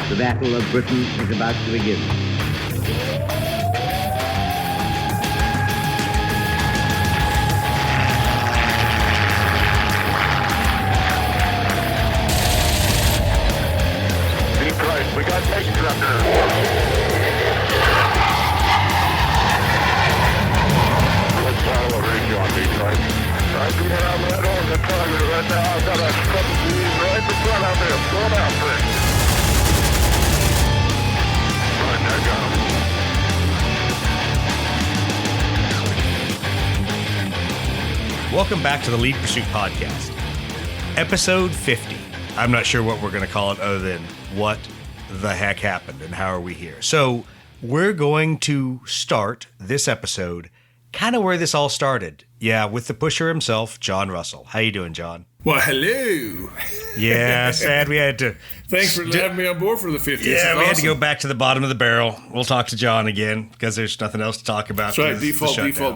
The Battle of Britain is about to begin. We got tanks up there. Let's follow a range on Detroit. I'm coming around that on the target right now. I've got a couple of these right in front of me. I'm going out for it. Right, I got him. Welcome back to the Lead Pursuit Podcast, episode 50. I'm not sure what we're going to call it other than what the heck happened and how are we here. So we're going to start this episode kind of where this all started. Yeah, with the pusher himself, John Russell. How you doing, John? Well, hello. Yeah, sad we had to... Thanks for having me on board for the 50th. Yeah, we had to go back to the bottom of the barrel. We'll talk to John again because there's nothing else to talk about. That's right,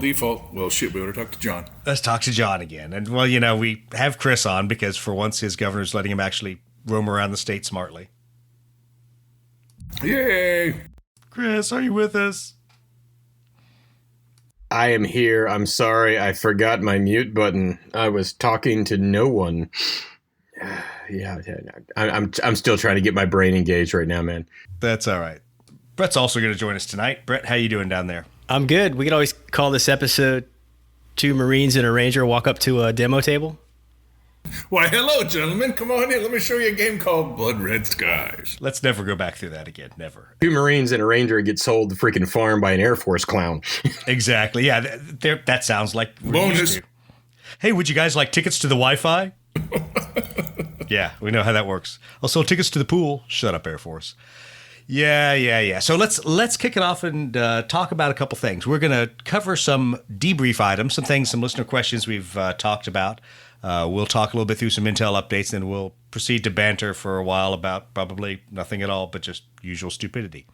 default. Well, shit, we ought to talk to John. Let's talk to John again. And, well, you know, we have Chris on because for once his governor's letting him actually roam around the state smartly. Yay! Chris, are you with us? I am here. I'm sorry. I forgot my mute button. I was talking to no one. Yeah, I'm still trying to get my brain engaged right now, man. That's all right. Brett's also going to join us tonight. Brett, how you doing down there? I'm good. We could always call this episode Two Marines and a Ranger Walk Up to a Demo Table. Why, hello, gentlemen. Come on in. Let me show you a game called Blood Red Skies. Let's never go back through that again. Never. Two Marines and a Ranger get sold the freaking farm by an Air Force clown. Exactly. Yeah, that sounds like bonus. Hey, would you guys like tickets to the Wi-Fi? Yeah, we know how that works. Also, tickets to the pool. Shut up, Air Force. Yeah. So let's kick it off and talk about a couple things. We're going to cover some debrief items, some listener questions we've talked about. We'll talk a little bit through some Intel updates, and we'll proceed to banter for a while about probably nothing at all, but just usual stupidity.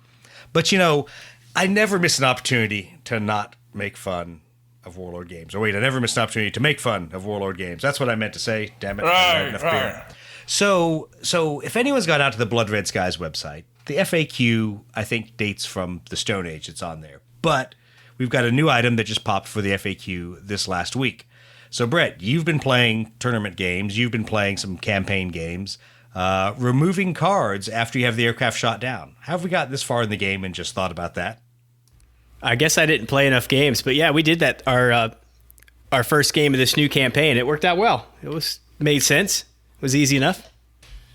But, you know, I never miss an opportunity to not make fun of Warlord games. Or wait, I never miss an opportunity to make fun of Warlord games. That's what I meant to say. Damn it. Right. So if anyone's gone out to the Blood Red Skies website, the FAQ, I think, dates from the Stone Age. It's on there. But we've got a new item that just popped for the FAQ this last week. So, Brett, you've been playing tournament games. You've been playing some campaign games. Removing cards after you have the aircraft shot down. How have we gotten this far in the game and just thought about that? I guess I didn't play enough games, but yeah, we did that. Our first game of this new campaign. It worked out well. It made sense. It was easy enough.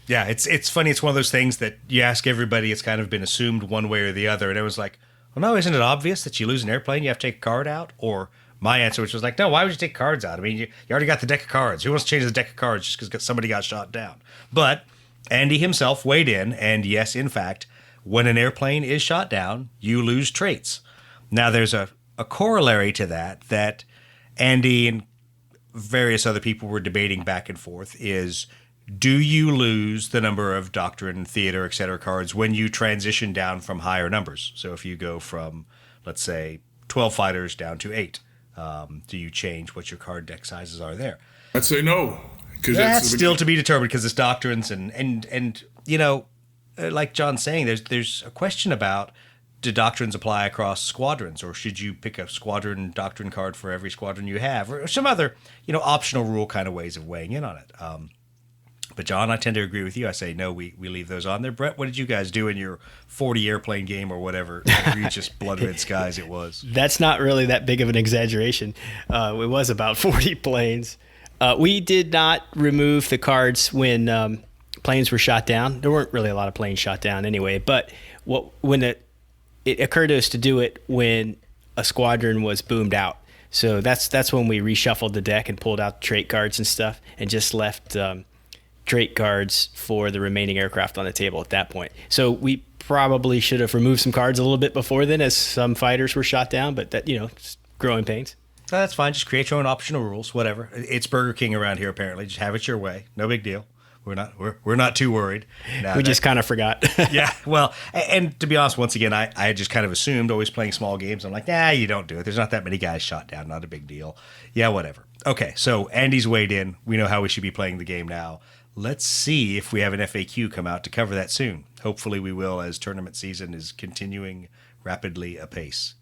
Yeah, it's funny. It's one of those things that you ask everybody. It's kind of been assumed one way or the other, and it was like, well, no, isn't it obvious that you lose an airplane, you have to take a card out? Or my answer, which was like, no, why would you take cards out? I mean, you already got the deck of cards. Who wants to change the deck of cards just because somebody got shot down? But Andy himself weighed in, and yes, in fact, when an airplane is shot down, you lose traits. Now, there's a corollary to that Andy and various other people were debating back and forth is, do you lose the number of doctrine, theater, etc. cards when you transition down from higher numbers? So if you go from, let's say, 12 fighters down to 8, do you change what your card deck sizes are there? I'd say no. That's still to be determined because it's doctrines and you know, like John's saying, there's a question about, do doctrines apply across squadrons, or should you pick a squadron doctrine card for every squadron you have, or some other, you know, optional rule kind of ways of weighing in on it. But John, I tend to agree with you. I say no, we leave those on there. Brett, what did you guys do in your 40 airplane game or whatever egregious Blood Red Skies it was? That's not really that big of an exaggeration. It was about 40 planes. We did not remove the cards when planes were shot down. There weren't really a lot of planes shot down anyway, but when it occurred to us to do it when a squadron was boomed out. So that's when we reshuffled the deck and pulled out trait cards and stuff and just left trait cards for the remaining aircraft on the table at that point. So we probably should have removed some cards a little bit before then as some fighters were shot down, but that, you know, just growing pains. That's fine. Just create your own optional rules, whatever. It's Burger King around here apparently. Just have it your way. No big deal. We're not too worried. We just kind of forgot. Yeah, well, and to be honest, once again, I just kind of assumed, always playing small games, I'm like, nah, you don't do it. There's not that many guys shot down. Not a big deal. Yeah, whatever. Okay, so Andy's weighed in. We know how we should be playing the game now. Let's see if we have an FAQ come out to cover that soon. Hopefully we will, as tournament season is continuing rapidly apace.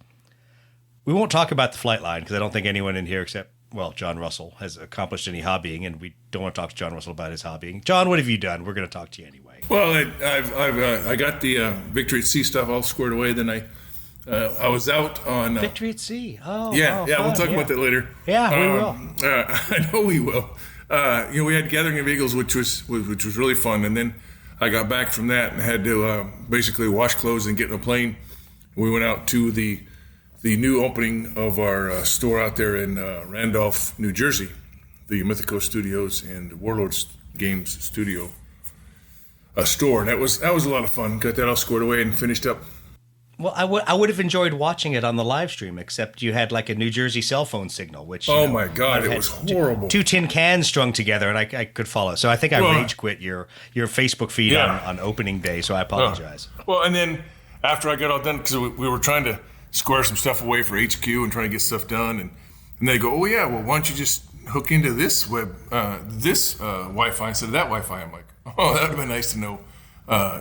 We won't talk about the flight line because I don't think anyone in here except, well, John Russell has accomplished any hobbying, and we don't want to talk to John Russell about his hobbying. John, what have you done? We're going to talk to you anyway. Well, I got the Victory at Sea stuff all squared away. Then I was out on Victory at Sea. Oh, yeah. Fun. We'll talk about that later. Yeah, we will. I know we will. We had Gathering of Eagles, which was really fun, and then I got back from that and had to basically wash clothes and get in a plane. We went out to the new opening of our store out there in Randolph, New Jersey, the Mythico Studios and Warlord Games Studio store, and that was a lot of fun. Got that all squared away and finished up. Well, I would have enjoyed watching it on the live stream, except you had like a New Jersey cell phone signal, which my God, it was horrible. Two tin cans strung together, and I could follow. So I think I rage quit your Facebook feed on opening day. So I apologize. Well, and then after I got all done, because we were trying to square some stuff away for HQ and trying to get stuff done, and they go, oh yeah, well why don't you just hook into this Wi-Fi instead of that Wi-Fi? I'm like, oh, that would have been nice to know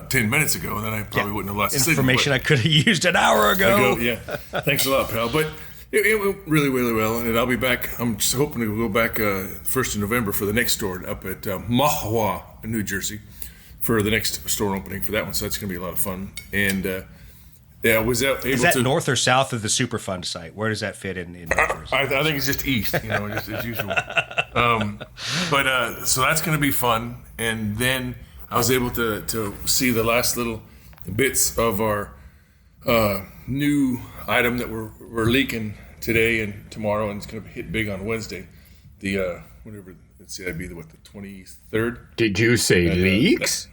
10 minutes ago, and then I probably wouldn't have lost information I could have used an hour ago. Yeah, thanks a lot, pal. But it went really, really well, and I'll be back. I'm just hoping to go back 1st of November for the next store up at Mahwah, New Jersey, for the next store opening for that one. So that's going to be a lot of fun. And I was able Is that north or south of the Superfund site? Where does that fit in New Jersey? I think it's just east, just as usual. So that's going to be fun. And then I was able to see the last little bits of our new item that we're leaking today and tomorrow, and it's going to hit big on Wednesday. The whatever, let's see, that'd be the 23rd. Did you say leaks?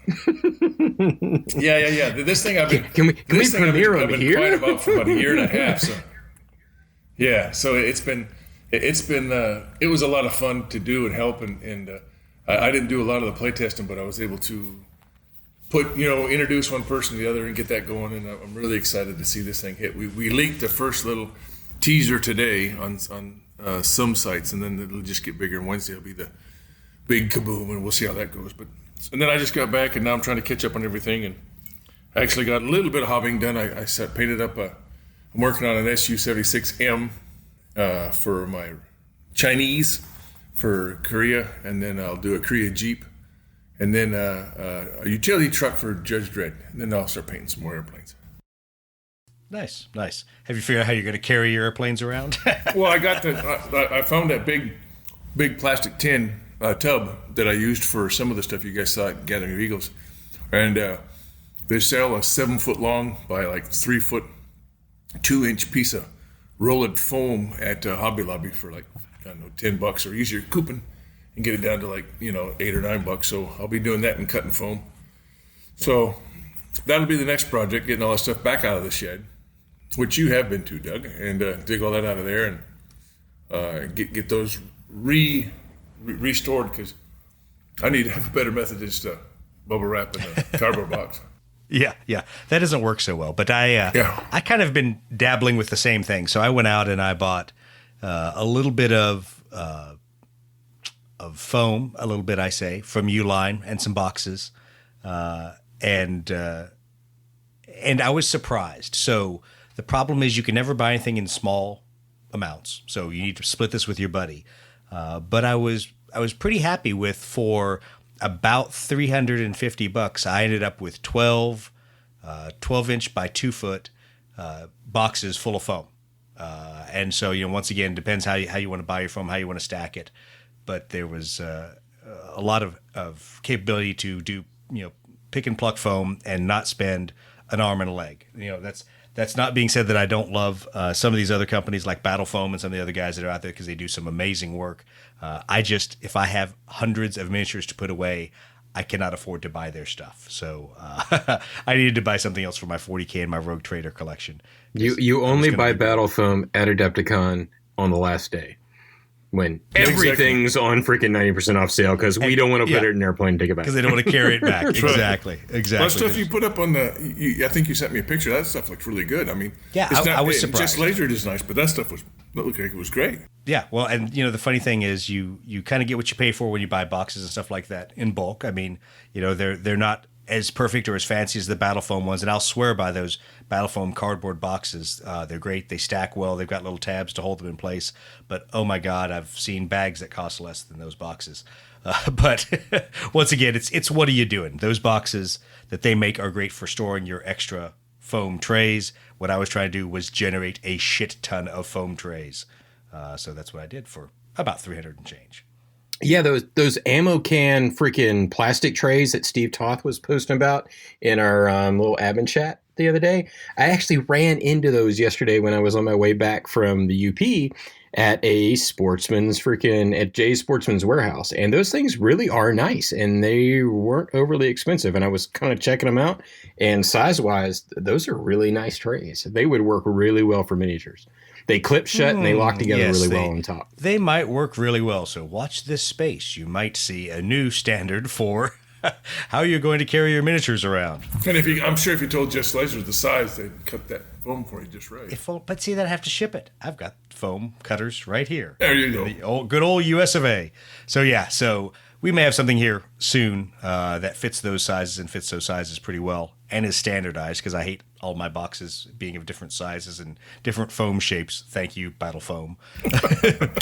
Yeah. This thing I've been can we premiere I've been here? quiet about for about a year and a half. So yeah, so it was a lot of fun to do and help, and I didn't do a lot of the play testing, but I was able to introduce one person to the other and get that going, and I'm really excited to see this thing hit. We leaked the first little teaser today on some sites, and then it'll just get bigger, and Wednesday will be the big kaboom, and we'll see how that goes. And then I just got back, and now I'm trying to catch up on everything, and I actually got a little bit of hobbying done. I painted up I'm working on an SU-76M for my Chinese for Korea, and then I'll do a Korea Jeep, and then a utility truck for Judge Dredd, and then I'll start painting some more airplanes. Nice. Have you figured out how you're going to carry your airplanes around? Well, I found that big plastic tin tub that I used for some of the stuff you guys saw at Gathering of Eagles, and they sell a 7-foot long by like 3 foot 2-inch piece of rolled foam at Hobby Lobby for like, I don't know, $10, or use your coupon and get it down to like, $8 or $9. So I'll be doing that and cutting foam. So that'll be the next project, getting all that stuff back out of the shed, which you have been to, Doug, and dig all that out of there and get those restored, because I need to have a better method than just bubble wrap in a cardboard box. Yeah, that doesn't work so well. But I kind of been dabbling with the same thing. So I went out and I bought a little bit of foam, a little bit, I say, from Uline, and some boxes, and I was surprised. So the problem is you can never buy anything in small amounts, so you need to split this with your buddy. But I was pretty happy with, for about $350, I ended up with 12 inch by 2 foot boxes full of foam. And so, once again, depends how you want to buy your foam, how you want to stack it. But there was a lot of capability to do, pick and pluck foam and not spend an arm and a leg. That's not being said that I don't love some of these other companies like Battle Foam and some of the other guys that are out there, because they do some amazing work. If I have hundreds of miniatures to put away, I cannot afford to buy their stuff. So I needed to buy something else for my 40K and my Rogue Trader collection. You only buy Battle Foam at Adepticon on the last day, when everything's on freaking 90% off sale, because we don't want to put it in an airplane and take it back. Because they don't want to carry it back. Exactly. Well, stuff you put up on I think you sent me a picture. That stuff looks really good. I mean, I was surprised. Just lasered is nice, but that stuff looked like it was great. Yeah, well, and the funny thing is, you kind of get what you pay for when you buy boxes and stuff like that in bulk. I mean, they're not as perfect or as fancy as the Battle Foam ones, and I'll swear by those Battle Foam cardboard boxes. They're great. They stack well. They've got little tabs to hold them in place. But oh my God, I've seen bags that cost less than those boxes. But once again, it's what are you doing? Those boxes that they make are great for storing your extra foam trays. What I was trying to do was generate a shit ton of foam trays. So that's what I did for about 300 and change. Yeah, those ammo can freaking plastic trays that Steve Toth was posting about in our little admin chat the other day. I actually ran into those yesterday when I was on my way back from the UP at Jay's Sportsman's Warehouse. And those things really are nice, and they weren't overly expensive. And I was kind of checking them out, and size-wise, those are really nice trays. They would work really well for miniatures. They clip shut and they lock together really well on top. They might work really well. So watch this space. You might see a new standard for how you're going to carry your miniatures around. And I'm sure if you told Jeff Slicer the size, they'd cut that foam for you just right. But see, I'd have to ship it. I've got foam cutters right here. There you go. The good old US of A. So yeah, so we may have something here soon that fits those sizes pretty well and is standardized, because I hate all my boxes being of different sizes and different foam shapes. Thank you, Battle Foam.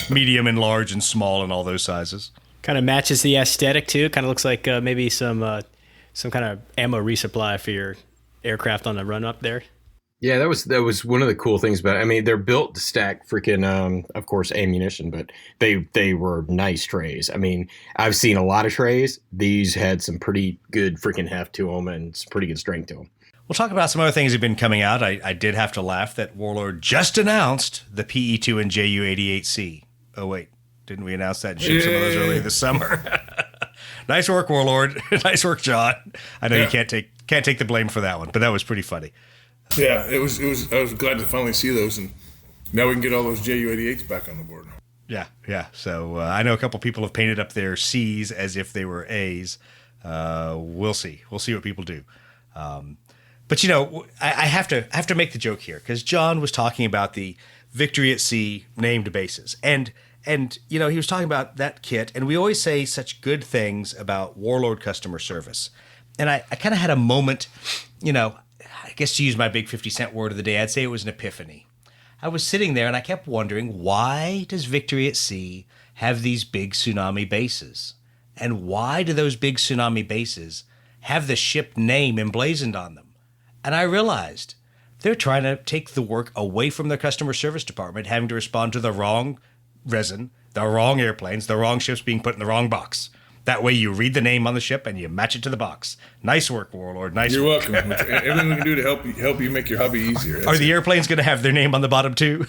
Medium and large and small and all those sizes. Kind of matches the aesthetic too. Kind of looks like maybe some kind of ammo resupply for your aircraft on the run up there. Yeah, that was one of the cool things about it. I mean, they're built to stack freaking, of course, ammunition, but they were nice trays. I mean, I've seen a lot of trays. These had some pretty good freaking heft to them and some pretty good strength to them. We'll talk about some other things that have been coming out. I did have to laugh that Warlord just announced the PE2 and JU-88C. Oh, wait. Didn't we announce that and ship some of those earlier this summer? Nice work, Warlord. Nice work, John. I know you can't take the blame for that one, but that was pretty funny. Yeah, it was. I was glad to finally see those, and now we can get all those JU-88s back on the board. Yeah. So I know a couple people have painted up their C's as if they were A's. We'll see. We'll see what people do. But I have to make the joke here, because John was talking about the Victory at Sea named bases, and he was talking about that kit, and we always say such good things about Warlord customer service, and I kind of had a moment, I guess to use my big 50-cent word of the day, I'd say it was an epiphany. I was sitting there and I kept wondering, why does Victory at Sea have these big tsunami bases? And why do those big tsunami bases have the ship name emblazoned on them? And I realized they're trying to take the work away from their customer service department, having to respond to the wrong resin, the wrong airplanes, the wrong ships being put in the wrong box. That way you read the name on the ship and you match it to the box. Nice work, Warlord. You're welcome. Everything we can do to help you make your hobby easier. Are the airplanes going to have their name on the bottom too?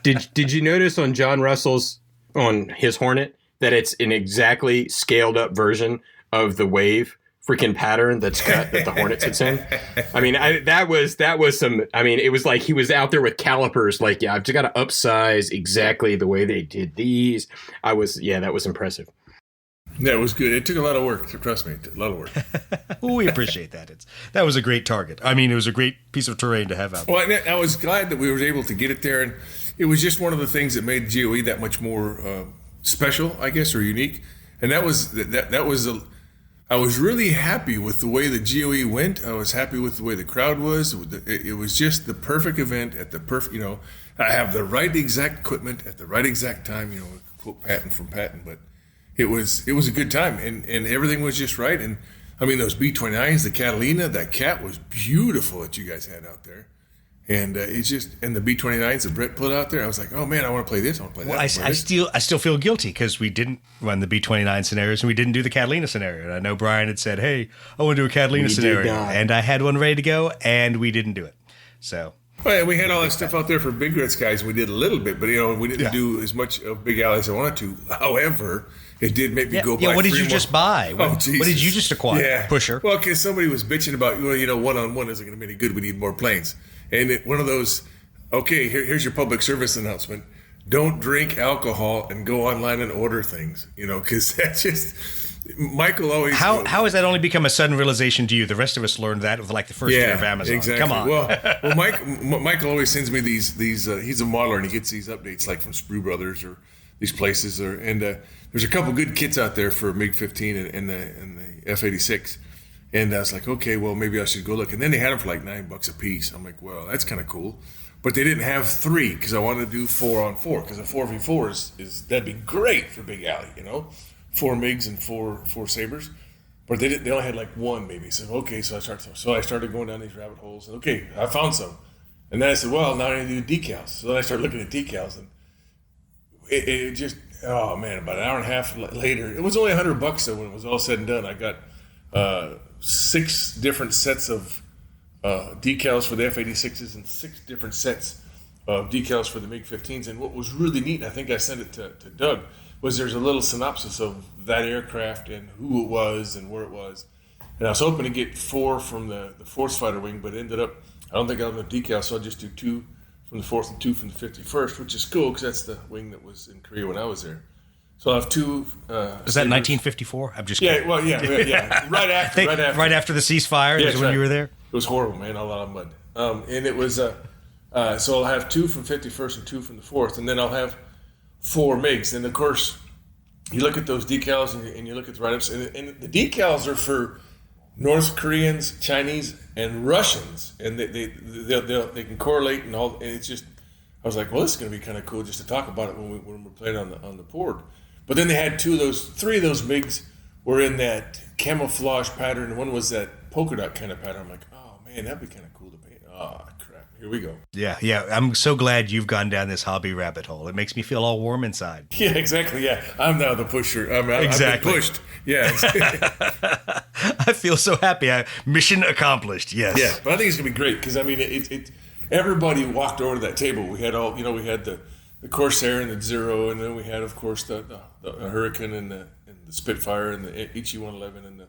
Did you notice on John Russell's, on his Hornet, that it's an exactly scaled up version of the wave freaking pattern that the Hornet sits in? I mean, that was some. I mean, it was like he was out there with calipers. Like, yeah, I've just got to upsize exactly the way they did these. That was impressive. Yeah, it was good. It took a lot of work. Trust me, a lot of work. Well, we appreciate that. That was a great target. I mean, it was a great piece of terrain to have out there. Well, I was glad that we were able to get it there, and it was just one of the things that made GOE that much more special, I guess, or unique. And I was really happy with the way the GOE went. I was happy with the way the crowd was. It was just the perfect event at the perfect. I have the right exact equipment at the right exact time. Quote Patton from Patton, but. It was a good time, and everything was just right. And I mean, those B-29s, the Catalina, that cat was beautiful that you guys had out there. And and the B-29s that Brett put out there, I was like, oh man, I want to play this, I want to play that. Well, I still feel guilty because we didn't run the B-29 scenarios and we didn't do the Catalina scenario. And I know Brian had said, hey, I want to do a Catalina scenario. And I had one ready to go, and we didn't do it. So. Well, we had all that stuff out there for Big Reds guys. We did a little bit, but we didn't do as much of Big Alley as I wanted to. However, it did make me go buy. Yeah, what did you just buy? What did you just acquire? Yeah. Pusher. Well, because somebody was bitching about, one-on-one isn't going to be any good. We need more planes. And one of those, okay, here's your public service announcement. Don't drink alcohol and go online and order things, because that's just... Michael always... How has that only become a sudden realization to you? The rest of us learned that with like the first year of Amazon. Exactly. Come on. Well, Michael always sends me these he's a modeler, and he gets these updates like from Sprue Brothers or these places. And there's a couple good kits out there for MiG-15 and the F-86. And I was like, okay, well, maybe I should go look. And then they had them for like $9 a piece. I'm like, well, that's kind of cool. But they didn't have 3 because I wanted to do 4-on-4 because a 4v4 is that'd be great for Big Alley, 4 MiGs and four Sabres. But they only had like 1 maybe. So okay, so I started going down these rabbit holes. And okay, I found some. And then I said, well, now I need to do decals. So then I started looking at decals, and it just, oh man, about an hour and a half later, it was only $100 though when it was all said and done. I got 6 different sets of decals for the F-86s and 6 different sets of decals for the MiG-15s. And what was really neat, and I think I sent it to Doug, was there's a little synopsis of that aircraft and who it was and where it was. And I was hoping to get 4 from the Force Fighter Wing, but ended up, I don't think I have enough decals, so I'll just do 2 from the 4th and 2 from the 51st, which is cool because that's the wing that was in Korea when I was there. So I'll have 2. Is that 1954? I'm just kidding. Yeah, well, yeah. Right after. Right after the ceasefire is when you were there? It was horrible, man. A lot of mud. And it was, so I'll have 2 from 51st and 2 from the 4th, and then I'll have 4 MiGs. And of course, you look at those decals and you look at the write-ups, and the decals are for North Koreans, Chinese, and Russians, and they can correlate and all. And it's just, I was like, well, this is going to be kind of cool just to talk about it when we're playing on the board. But then they had 3 of those MiGs were in that camouflage pattern. One was that polka dot kind of pattern. I'm like, oh man, that'd be kind of cool to paint. Oh crap, here we go. Yeah. I'm so glad you've gone down this hobby rabbit hole. It makes me feel all warm inside. Yeah, exactly. Yeah, I'm now the pusher. Exactly. I've been pushed. Yeah. I feel so happy. Mission accomplished. Yes. Yeah, but I think it's gonna be great because I mean, it everybody walked over to that table. We had all, we had the Corsair and the Zero, and then we had, of course, the Hurricane and the Spitfire and the HE-111 and the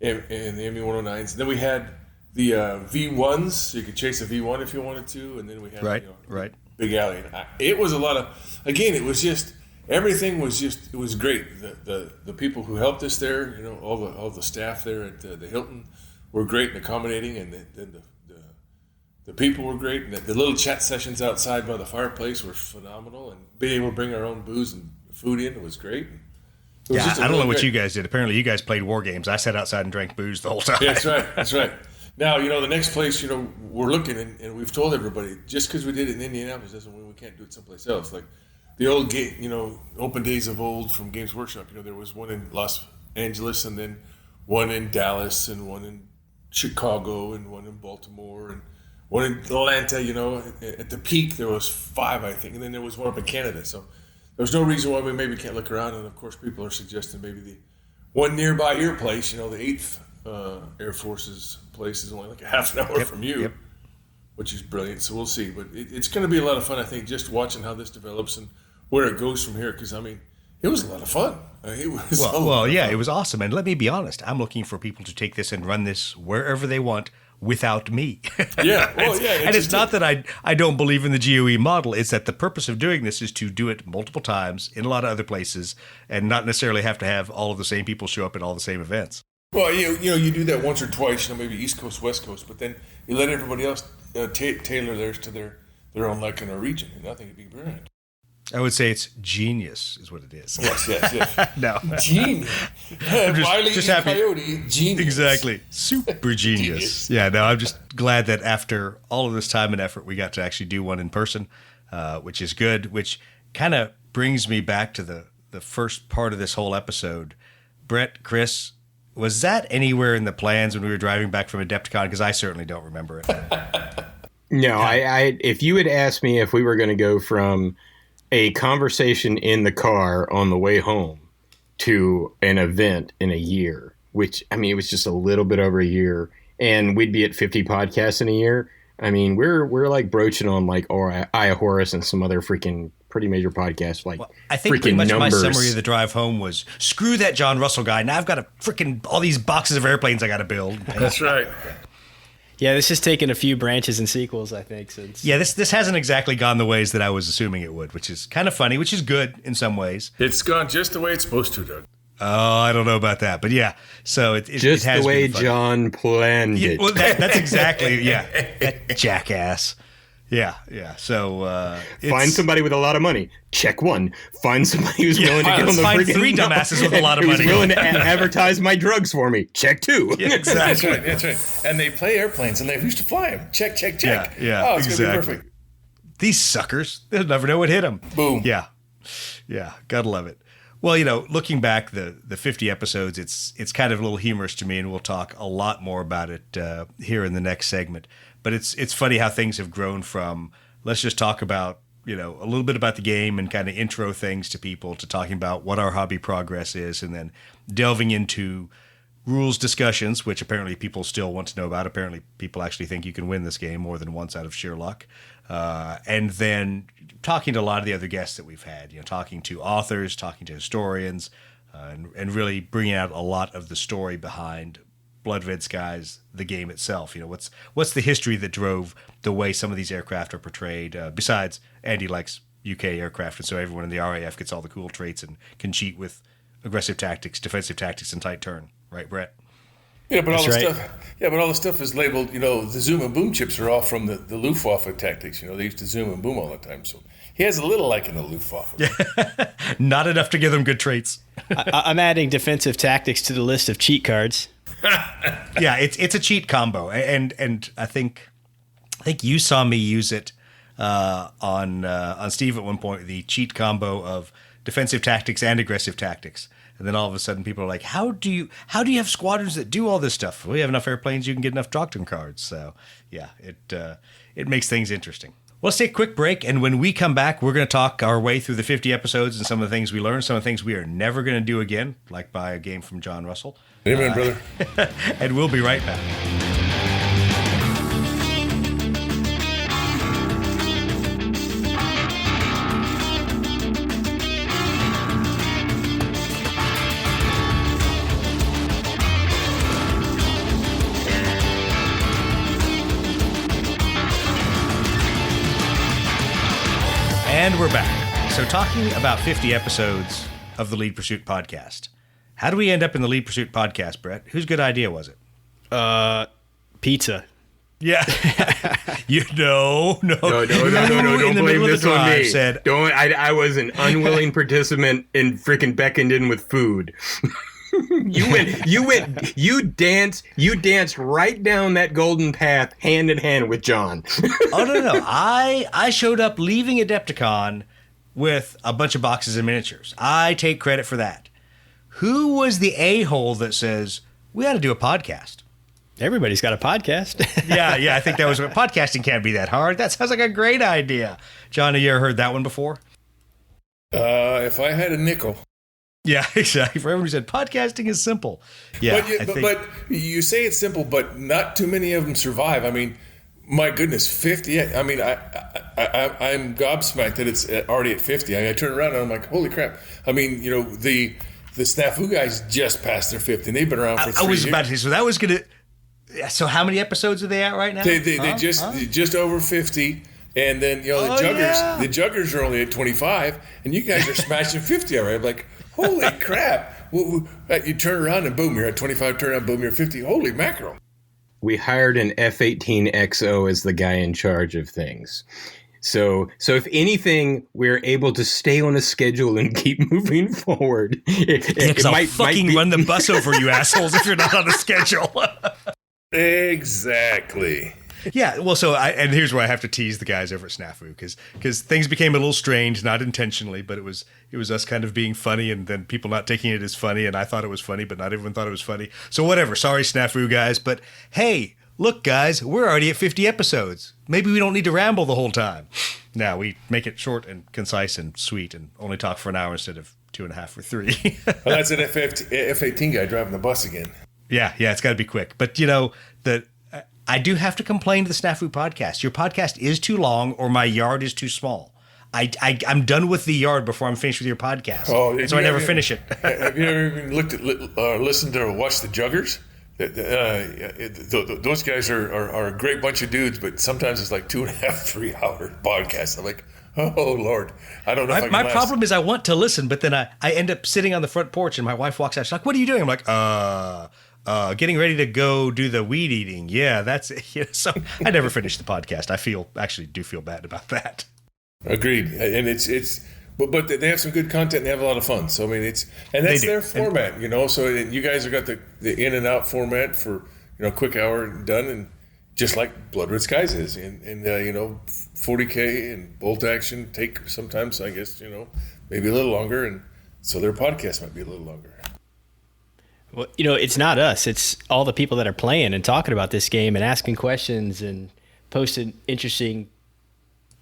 ME-109s. And then we had the V1s, so you could chase a V1 if you wanted to. And then we had right. Big Alley. And it was a lot of, again, it was just, everything was just, it was great. The people who helped us there, all the staff there at the Hilton were great and accommodating, and the people were great, and the little chat sessions outside by the fireplace were phenomenal, and being able to bring our own booze and food in was great. I don't know what you guys did. Apparently you guys played war games. I sat outside and drank booze the whole time. Yeah, that's right. Now, the next place, we're looking, and we've told everybody, just because we did it in Indianapolis doesn't mean we can't do it someplace else. Like the old game, open days of old from Games Workshop, there was one in Los Angeles, and then one in Dallas, and one in Chicago, and one in Baltimore, and one in Atlanta. At the peak there was 5, I think, and then there was one up in Canada. So there's no reason why we maybe can't look around. And of course, people are suggesting maybe the one nearby your place, the 8th Air Force's place is only like a half an hour from you, which is brilliant. So we'll see. But it's going to be a lot of fun, I think, just watching how this develops and where it goes from here. Because, it was a lot of fun. It was awesome. And let me be honest, I'm looking for people to take this and run this wherever they want without me. Yeah. And it's not that I don't believe in the GOE model. It's that the purpose of doing this is to do it multiple times in a lot of other places and not necessarily have to have all of the same people show up at all the same events. Well, you do that once or twice, maybe East Coast, West Coast, but then you let everybody else tailor theirs to their own liking or region, and I think it'd be brilliant. I would say it's genius is what it is. Yes. No. Genius. Wiley just E. happy. Coyote, genius. Exactly. Super genius. Yeah, no, I'm just glad that after all of this time and effort, we got to actually do one in person, which is good, which kind of brings me back to the first part of this whole episode. Brett, Chris, was that anywhere in the plans when we were driving back from Adepticon? Because I certainly don't remember it. No, I if you had asked me if we were going to go from a conversation in the car on the way home to an event in a year, which, it was just a little bit over a year, and we'd be at 50 podcasts in a year. We're like broaching on like Aya Horace and some other freaking pretty major podcasts. I think pretty much numbers. My summary of the drive home was, screw that John Russell guy. Now I've got all these boxes of airplanes I got to build. That's right. Yeah, this has taken a few branches and sequels, I think, since. Yeah, this hasn't exactly gone the ways that I was assuming it would, which is kind of funny, which is good in some ways. It's gone just the way it's supposed to, Doug. Oh, I don't know about that, but yeah. So it just has the way been John planned it. Well, that's exactly that jackass. Yeah, yeah. So Find somebody with a lot of money. Check 1. Find somebody who's willing to get on the find friggin' 3 dumbasses with a lot of who's money. willing to advertise my drugs for me. Check 2. Yeah, exactly. That's right. And they play airplanes, and they used to fly them. Check. Yeah, Oh, it's exactly. gonna be perfect. These suckers, they'll never know what hit them. Boom. Yeah, gotta love it. Well, looking back the 50 episodes, it's kind of a little humorous to me, and we'll talk a lot more about it here in the next segment. But it's funny how things have grown from let's just talk about a little bit about the game and kind of intro things to people to talking about what our hobby progress is, and then delving into rules discussions, which apparently people still want to know about. Apparently people actually think you can win this game more than once out of sheer luck. And then talking to a lot of the other guests that we've had, talking to authors, talking to historians, and really bringing out a lot of the story behind Blood Red Skies, the game itself. What's the history that drove the way some of these aircraft are portrayed? Besides, Andy likes UK aircraft, and so everyone in the RAF gets all the cool traits and can cheat with aggressive tactics, defensive tactics, and tight turn. Right, Brett? Yeah, but That's all the right. stuff. Yeah, but all the stuff is labeled. The zoom and boom chips are all from the Luftwaffe tactics. They used to zoom and boom all the time. So he has a little liking the Luftwaffe. Not enough to give them good traits. I'm adding defensive tactics to the list of cheat cards. Yeah, it's a cheat combo, and I think you saw me use it on Steve at one point. The cheat combo of defensive tactics and aggressive tactics, and then all of a sudden people are like, "How do you have squadrons that do all this stuff?" Well, you have enough airplanes, you can get enough doctrine cards. So yeah, it makes things interesting. Well, let's take a quick break, and when we come back, we're going to talk our way through the 50 episodes and some of the things we learned, some of the things we are never going to do again, like buy a game from John Russell. Amen, brother. And we'll be right back. And we're back. So talking about 50 episodes of the Lead Pursuit podcast. How do we end up in the Lead Pursuit podcast, Brett? Whose good idea was it? Pizza. Yeah. No. No, don't blame this on me. Said, I was an unwilling participant and freaking beckoned in with food. You danced right down that golden path hand in hand with John. Oh, no. I showed up leaving Adepticon with a bunch of boxes of miniatures. I take credit for that. Who was the a-hole that says, we ought to do a podcast? Everybody's got a podcast. Yeah, I think that was what podcasting can't be that hard. That sounds like a great idea. John, have you ever heard that one before? If I had a nickel. Yeah, exactly. For everyone who said podcasting is simple. Yeah, but you say it's simple, but not too many of them survive. I mean, my goodness, 50. I mean, I'm gobsmacked that it's already at 50. I turn around and I'm like, holy crap. I mean, the Snafu guys just passed their 50, and they've been around for 3 years. I was about to say, so that was going to... So how many episodes are they at right now? They just over 50. And then, the Juggers are only at 25, and you guys are smashing 50 already. I'm like, holy crap. You turn around and boom, you're at 25, turn around, boom, you're at 50. Holy mackerel. We hired an F-18XO as the guy in charge of things. So if anything, we're able to stay on a schedule and keep moving forward. Because I'll fucking run the bus over you assholes if you're not on a schedule. Exactly. Yeah, well, and here's where I have to tease the guys over at Snafu, because things became a little strange, not intentionally, but it was us kind of being funny, and then people not taking it as funny, and I thought it was funny, but not everyone thought it was funny. So whatever, sorry Snafu guys, but hey, look guys, we're already at 50 episodes. Maybe we don't need to ramble the whole time. Now we make it short and concise and sweet, and only talk for an hour instead of 2.5 or 3. Well, that's an F-18 guy driving the bus again. Yeah, it's got to be quick, but I do have to complain to the Snafu podcast. Your podcast is too long, or my yard is too small. I'm done with the yard before I'm finished with your podcast, so I never finish it. Have you ever even listened to or watched the Juggers? Those guys are a great bunch of dudes, but sometimes it's like 2.5, 3 hour podcasts. I'm like, oh Lord, I don't know. If I can my last. problem is I want to listen, but then I end up sitting on the front porch, and my wife walks out. She's like, "What are you doing?" I'm like, Getting ready to go do the weed eating. Yeah, that's it. Yeah, so I never finished the podcast. I do feel bad about that. Agreed. And but they have some good content and they have a lot of fun. So, I mean, that's their format, so you guys have got the in and out format for, quick hour done, and just like Blood Red Skies is, and 40K and bolt action take sometimes, I guess, maybe a little longer. And so their podcast might be a little longer. Well, it's not us. It's all the people that are playing and talking about this game and asking questions and posting interesting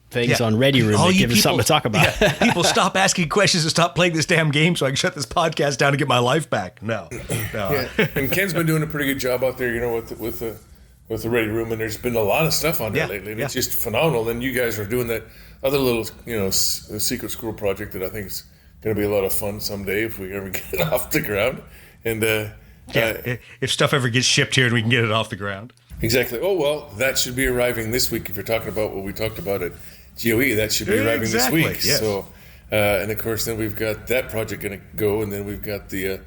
things on Ready Room that give us something to talk about. Yeah, people stop asking questions and stop playing this damn game so I can shut this podcast down and get my life back. No. Yeah. And Ken's been doing a pretty good job out there, with the Ready Room, and there's been a lot of stuff on there lately, and it's just phenomenal. And you guys are doing that other little, secret squirrel project that I think is going to be a lot of fun someday if we ever get it off the ground. And if stuff ever gets shipped here and we can get it off the ground. Exactly. Oh, well, that should be arriving this week. If you're talking about what we talked about at GOE, that should be arriving this week. Yes. So, and of course, then we've got that project going to go, and then we've got the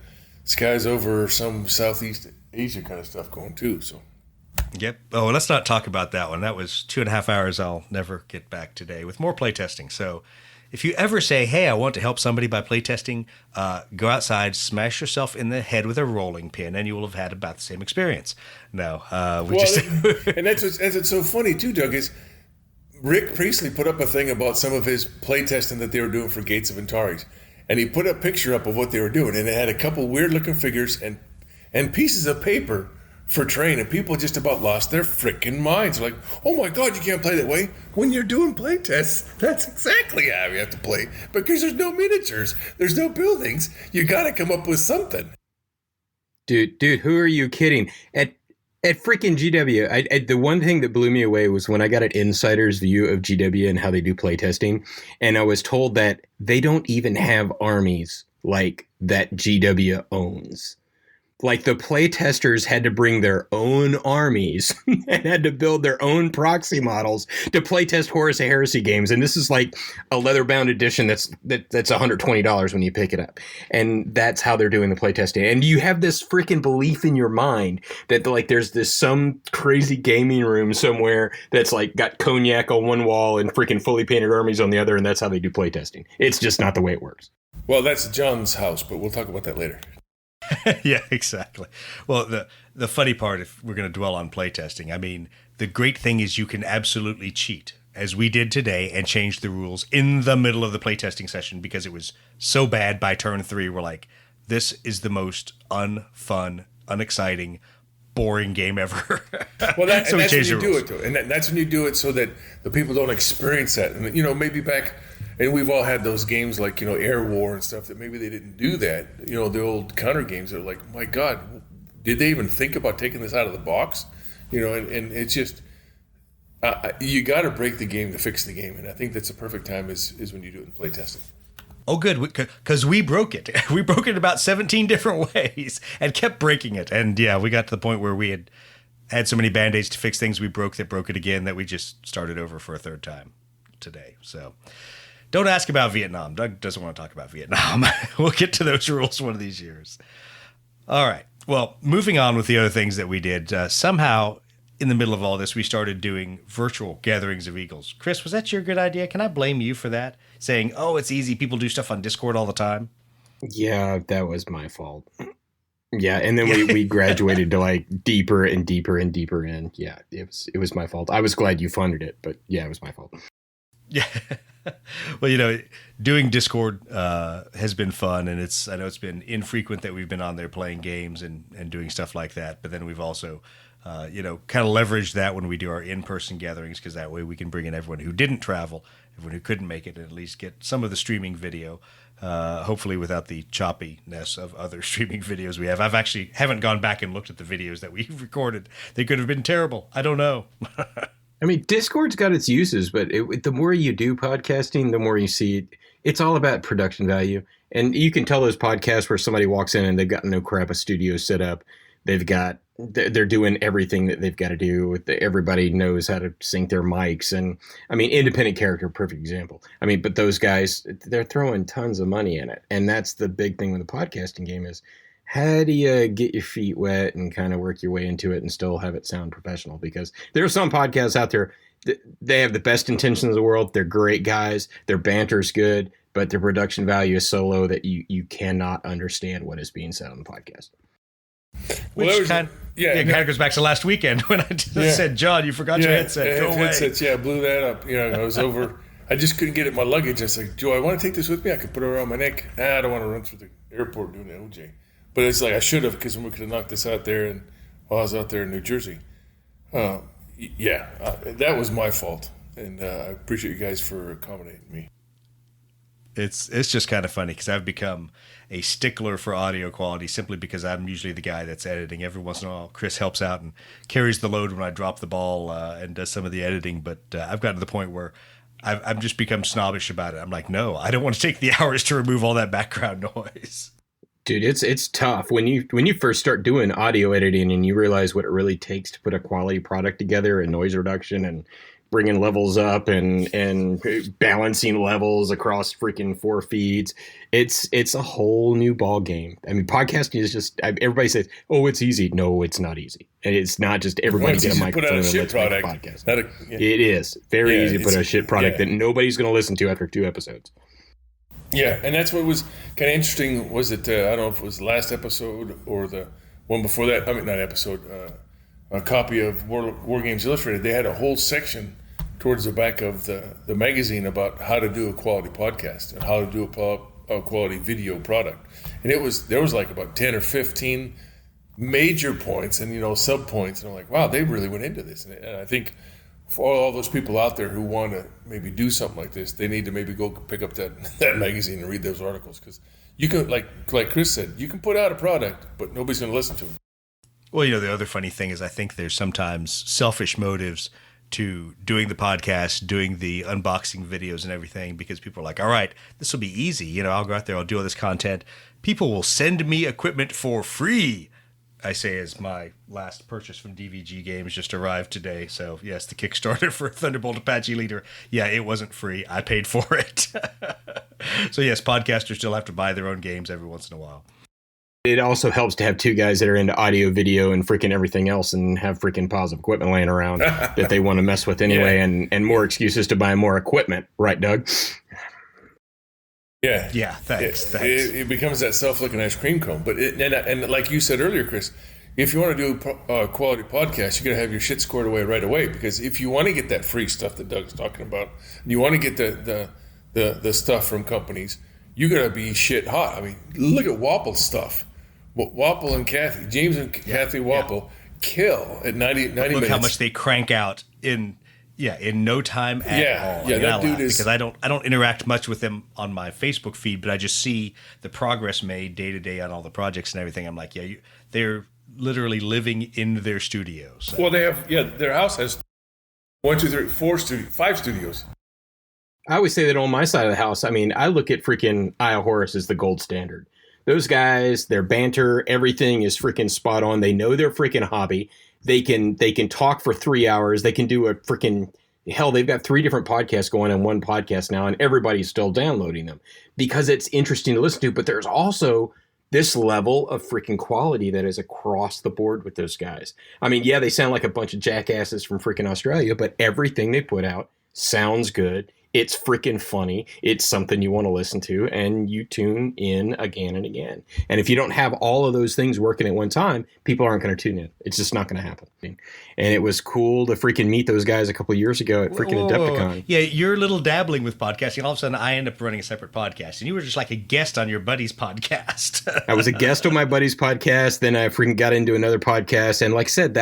Skies Over some Southeast Asia kind of stuff going too. So. Yep. Oh, let's not talk about that one. That was 2.5 hours I'll never get back today with more playtesting. So if you ever say, hey, I want to help somebody by playtesting, go outside, smash yourself in the head with a rolling pin, and you will have had about the same experience. No, and that's what's so funny too, Doug, is Rick Priestley put up a thing about some of his playtesting that they were doing for Gates of Antares. And he put a picture up of what they were doing, and it had a couple weird-looking figures and pieces of paper for terrain, and people just about lost their freaking minds. Like, oh my God, you can't play that way. When you're doing play tests, that's exactly how you have to play, because there's no miniatures, there's no buildings. You got to come up with something. Dude, who are you kidding? At freaking GW, the one thing that blew me away was when I got an insider's view of GW and how they do playtesting, and I was told that they don't even have armies like that GW owns. Like, the playtesters had to bring their own armies and had to build their own proxy models to playtest Horus Heresy games. And this is like a leather-bound edition that's $120 when you pick it up. And that's how they're doing the playtesting. And you have this freaking belief in your mind that, like, there's some crazy gaming room somewhere that's like got cognac on one wall and freaking fully painted armies on the other, and that's how they do playtesting. It's just not the way it works. Well, that's John's house, but we'll talk about that later. Yeah, exactly. Well, the funny part, if we're going to dwell on playtesting, I mean, the great thing is you can absolutely cheat, as we did today, and change the rules in the middle of the playtesting session because it was so bad by turn 3. We're like, this is the most unfun, unexciting, boring game ever. Well, that's when you do it, though. And that's when you do it so that the people don't experience that. And, maybe back... And we've all had those games like, Air War and stuff that maybe they didn't do that. The old counter games that are like, my God, did they even think about taking this out of the box? And it's just, you got to break the game to fix the game. And I think that's the perfect time is when you do it in playtesting. Oh, good, because we broke it. We broke it about 17 different ways and kept breaking it. And yeah, we got to the point where we had so many Band-Aids to fix things we broke it again that we just started over for a third time today. So... Don't ask about Vietnam. Doug doesn't want to talk about Vietnam. We'll get to those rules one of these years. All right. Well, moving on with the other things that we did. Somehow, in the middle of all this, we started doing virtual gatherings of Eagles. Chris, was that your good idea? Can I blame you for that? Saying, oh, it's easy. People do stuff on Discord all the time. Yeah, that was my fault. Yeah, and then we graduated to like deeper and deeper and deeper in. Yeah, it was my fault. I was glad you funded it, but yeah, it was my fault. Yeah. Well, doing Discord has been fun, and I know it's been infrequent that we've been on there playing games and doing stuff like that. But then we've also, kind of leveraged that when we do our in-person gatherings, because that way we can bring in everyone who didn't travel, everyone who couldn't make it, and at least get some of the streaming video, hopefully without the choppiness of other streaming videos we have. I've actually haven't gone back and looked at the videos that we've recorded. They could have been terrible. I don't know. I mean, Discord's got its uses, but the more you do podcasting, the more you see it. It's all about production value. And you can tell those podcasts where somebody walks in and they've got no crap a studio set up. They're doing everything that they've got to do. Everybody knows how to sync their mics. And I mean, Independent Character, perfect example. I mean, but those guys, they're throwing tons of money in it. And that's the big thing with the podcasting game is how do you get your feet wet and kind of work your way into it and still have it sound professional? Because there are some podcasts out there, they have the best intentions in the world. They're great guys. Their banter's good, but their production value is so low that you cannot understand what is being said on the podcast. Which kind of goes back to last weekend when I said, John, you forgot your headset. Go away. Headsets, blew that up. I was over. I just couldn't get it in my luggage. I was like, Joe, I want to take this with me. I could put it around my neck. I don't want to run through the airport doing the OJ. But it's like I should have, because we could have knocked this out there and while I was out there in New Jersey. That was my fault. And I appreciate you guys for accommodating me. It's just kind of funny because I've become a stickler for audio quality simply because I'm usually the guy that's editing. Every once in a while, Chris helps out and carries the load when I drop the ball and does some of the editing. But I've gotten to the point where I've just become snobbish about it. I'm like, no, I don't want to take the hours to remove all that background noise. Dude, it's tough when you first start doing audio editing and you realize what it really takes to put a quality product together and noise reduction and bringing levels up and balancing levels across freaking 4 feeds. It's a whole new ball game. I mean, podcasting is just, everybody says, oh, it's easy. No, it's not easy. And it's not just everybody get a microphone and let's make a podcast. It is very easy to put out a shit product that nobody's going to listen to after 2 episodes. Yeah, and that's what was kind of interesting. Was it, I don't know if it was the last episode or the one before that. I mean, not episode, a copy of War Games Illustrated. They had a whole section towards the back of the magazine about how to do a quality podcast and how to do a quality video product. And there was like about 10 or 15 major points and, sub points. And I'm like, wow, they really went into this. And I think for all those people out there who want to maybe do something like this, they need to maybe go pick up that magazine and read those articles. Because you can, like Chris said, you can put out a product, but nobody's going to listen to it. Well, the other funny thing is I think there's sometimes selfish motives to doing the podcast, doing the unboxing videos and everything, because people are like, all right, this will be easy. I'll go out there, I'll do all this content. People will send me equipment for free. I say as my last purchase from DVG Games just arrived today. So yes, the Kickstarter for Thunderbolt Apache Leader. Yeah, it wasn't free. I paid for it. So yes, podcasters still have to buy their own games every once in a while. It also helps to have 2 guys that are into audio, video, and freaking everything else and have freaking piles of equipment laying around that they want to mess with anyway, and more excuses to buy more equipment. Right, Doug? Yeah, thanks. It becomes that self-licking ice cream cone. But and like you said earlier, Chris, if you want to do a quality podcast, you got to have your shit squared away right away. Because if you want to get that free stuff that Doug's talking about, and you want to get the stuff from companies, you got to be shit hot. I mean, look at Wapple's stuff. Wapple and Kathy, James and Kathy Wapple kill at 90 minutes. Look how much they crank out in no time at all. Yeah, that dude is, because I don't interact much with them on my Facebook feed, but I just see the progress made day to day on all the projects and everything. I'm like, they're literally living in their studios. So. Well, they have their house has 5 studios. I always say that on my side of the house. I mean, I look at freaking Aya Horace as the gold standard. Those guys, their banter, everything is freaking spot on. They know their freaking hobby. They can talk for 3 hours. They can do a freaking hell. They've got 3 different podcasts going on one podcast now, and everybody's still downloading them because it's interesting to listen to. But there's also this level of freaking quality that is across the board with those guys. I mean, yeah, they sound like a bunch of jackasses from freaking Australia, but everything they put out sounds good. It's freaking funny. It's something you want to listen to, and you tune in again and again. And if you don't have all of those things working at one time, people aren't going to tune in. It's just not going to happen. And it was cool to freaking meet those guys a couple of years ago at freaking Adepticon. Yeah, you're a little dabbling with podcasting. All of a sudden, I end up running a separate podcast, and you were just like a guest on your buddy's podcast. I was a guest on my buddy's podcast. Then I freaking got into another podcast. And like I said,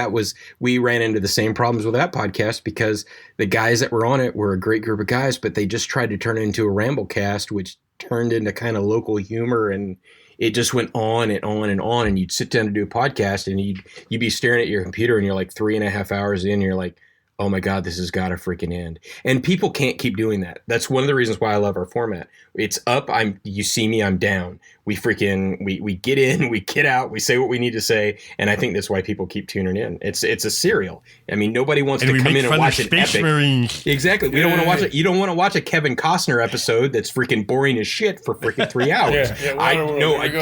we ran into the same problems with that podcast because the guys that were on it were a great group of guys, but they just tried to turn it into a Ramblecast, which turned into kind of local humor, and it just went on and on and on. And you'd sit down to do a podcast, and you'd be staring at your computer, and you're like 3.5 hours in, and you're like, oh my God, this has got to freaking end. And people can't keep doing that. That's one of the reasons why I love our format. It's up, you see me, I'm down. we get in, we get out, we say what we need to say, and I think that's why people keep tuning in. It's a serial. I mean, nobody wants to come in and watch an epic. Marines. Exactly. We don't want to watch it. You don't want to watch a Kevin Costner episode that's freaking boring as shit for freaking 3 hours.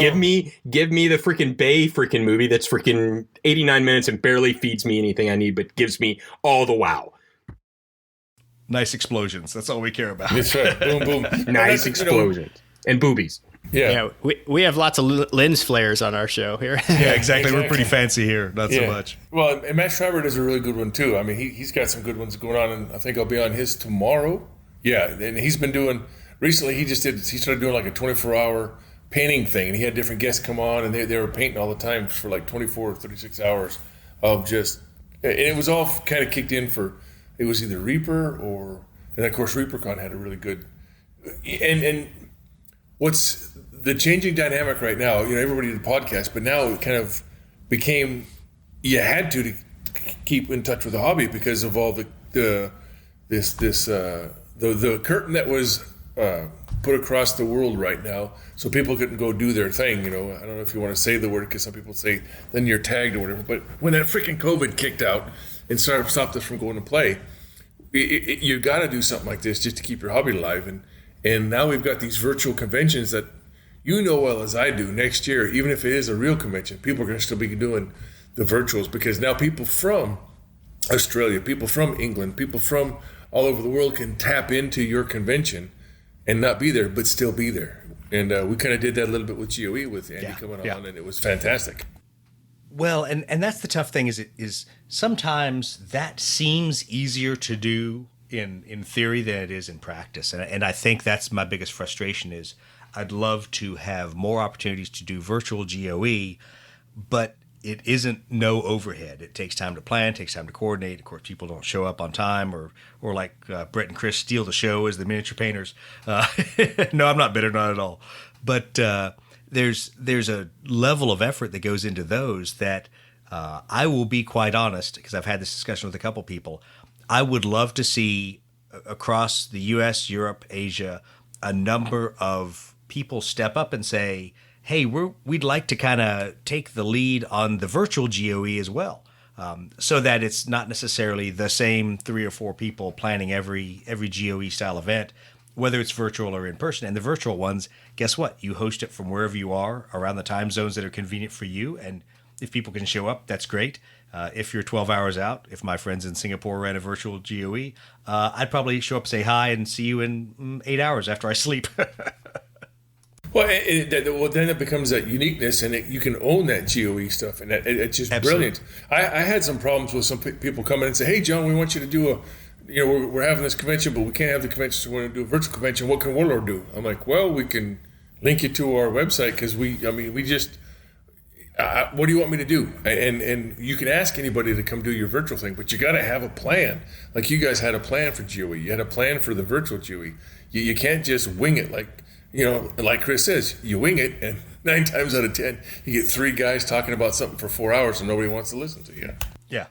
Give me the freaking Bay freaking movie that's freaking 89 minutes and barely feeds me anything I need, but gives me all the wow. Nice explosions. That's all we care about. That's right. Boom, boom. Nice explosions. And boobies. Yeah, we have lots of lens flares on our show here. Yeah, exactly. We're pretty fancy here. Not so much. Well, and Matt Schreiber does a really good one, too. I mean, he's got some good ones going on, and I think I'll be on his tomorrow. Yeah, and he's been doing – recently he started doing like a 24-hour painting thing, and he had different guests come on, and they were painting all the time for like 24 or 36 hours of just – and it was all kind of kicked in for – it was either Reaper or – and, of course, ReaperCon had a really good – and what's the changing dynamic right now, everybody did a podcast, but now it kind of became you had to keep in touch with the hobby because of all the curtain that was put across the world right now, so people couldn't go do their thing. I don't know if you want to say the word because some people say then you're tagged or whatever. But when that freaking COVID kicked out and stopped us from going to play, you got to do something like this just to keep your hobby alive. And now we've got these virtual conventions that well as I do next year, even if it is a real convention, people are going to still be doing the virtuals because now people from Australia, people from England, people from all over the world can tap into your convention and not be there, but still be there. And we kind of did that a little bit with GOE with Andy coming on, and it was fantastic. Well, and that's the tough thing is sometimes that seems easier to do in theory than it is in practice. And I think that's my biggest frustration is I'd love to have more opportunities to do virtual GOE, but it isn't no overhead. It takes time to plan, takes time to coordinate. Of course, people don't show up on time or like Brett and Chris steal the show as the miniature painters. No, I'm not bitter, not at all. But there's a level of effort that goes into those that I will be quite honest, because I've had this discussion with a couple people. I would love to see across the U.S., Europe, Asia, a number of people step up and say, hey, we'd like to kind of take the lead on the virtual GOE as well, so that it's not necessarily the same 3 or 4 people planning every GOE style event, whether it's virtual or in person. And the virtual ones, guess what? You host it from wherever you are around the time zones that are convenient for you. And if people can show up, that's great. If you're 12 hours out, if my friends in Singapore ran a virtual GOE, I'd probably show up, say hi, and see you in 8 hours after I sleep. Well, then it becomes that uniqueness, and you can own that GOE stuff, and it's just brilliant. I had some problems with some people coming and say, "Hey, John, we want you to do we're having this convention, but we can't have the convention, so we want to do a virtual convention. What can Warlord do?" I'm like, "Well, we can link you to our website because we just." What do you want me to do? And you can ask anybody to come do your virtual thing, but you got to have a plan. Like you guys had a plan for GOE. You had a plan for the virtual GOE. You can't just wing it like Chris says, you wing it, and 9 times out of 10, you get 3 guys talking about something for 4 hours and nobody wants to listen to you. Yeah.